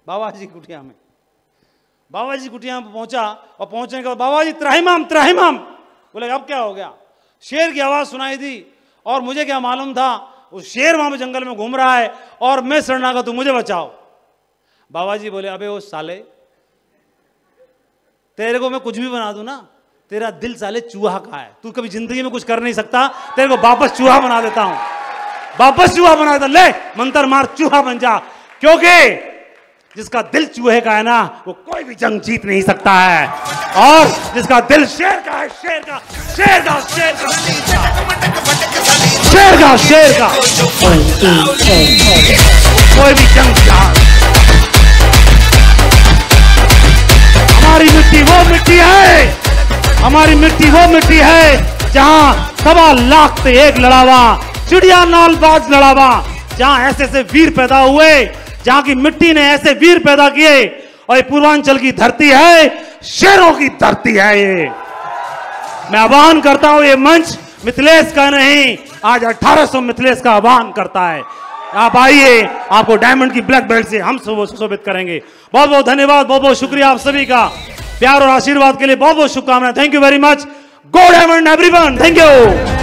बाबा जी कुटिया में। बाबा जी कुटिया में पहुंचा और पहुंचने के बाद बाबा जी त्राहिमाम त्राहिमाम। बोले अब क्या हो गया? शेर की आवाज सुनाई दी और मुझे क्या मालूम था उस शेर वहां पे जंगल में घूम रहा है और मैं शरणागत हूं, मुझे बचाओ। बाबा जी बोले अबे वो साले, तेरे को मैं कुछ भी बना दूं ना, तेरा दिल साले चूहा का है, तू कभी जिंदगी में कुछ कर नहीं सकता, तेरे को वापस चूहा बना देता हूं, वापस चूहा बना देता। ले मंत्र मार, चूहा बन जा। क्योंकि जिसका दिल चूहे का है ना, वो कोई भी जंग जीत नहीं सकता है। और जिसका दिल शेर का है, शेर का शेर का शेर का शेर का शेर का कोई भी जंग जीत। हमारी मिट्टी वो मिट्टी है, हमारी मिट्टी वो मिट्टी है जहां सवा लाख से एक लड़ावा, चिड़िया नालबाज लड़ावा, जहां ऐसे ऐसे वीर पैदा हुए, जहां की मिट्टी ने ऐसे वीर पैदा किए। और ये पूर्वांचल की धरती है, शेरों की धरती है ये। मैं आह्वान करता हूं, ये मंच मिथिलेश का नहीं, आज 1800 मिथिलेश का आह्वान करता है। आप आइए, आपको डायमंड की ब्लैक बेल्ट से हम सुशोभित करेंगे। बहुत बहुत धन्यवाद, बहुत बहुत शुक्रिया आप सभी का। प्यार और आशीर्वाद के लिए बहुत बहुत शुभकामनाएं। Thank you very much. Go diamond everyone, thank you.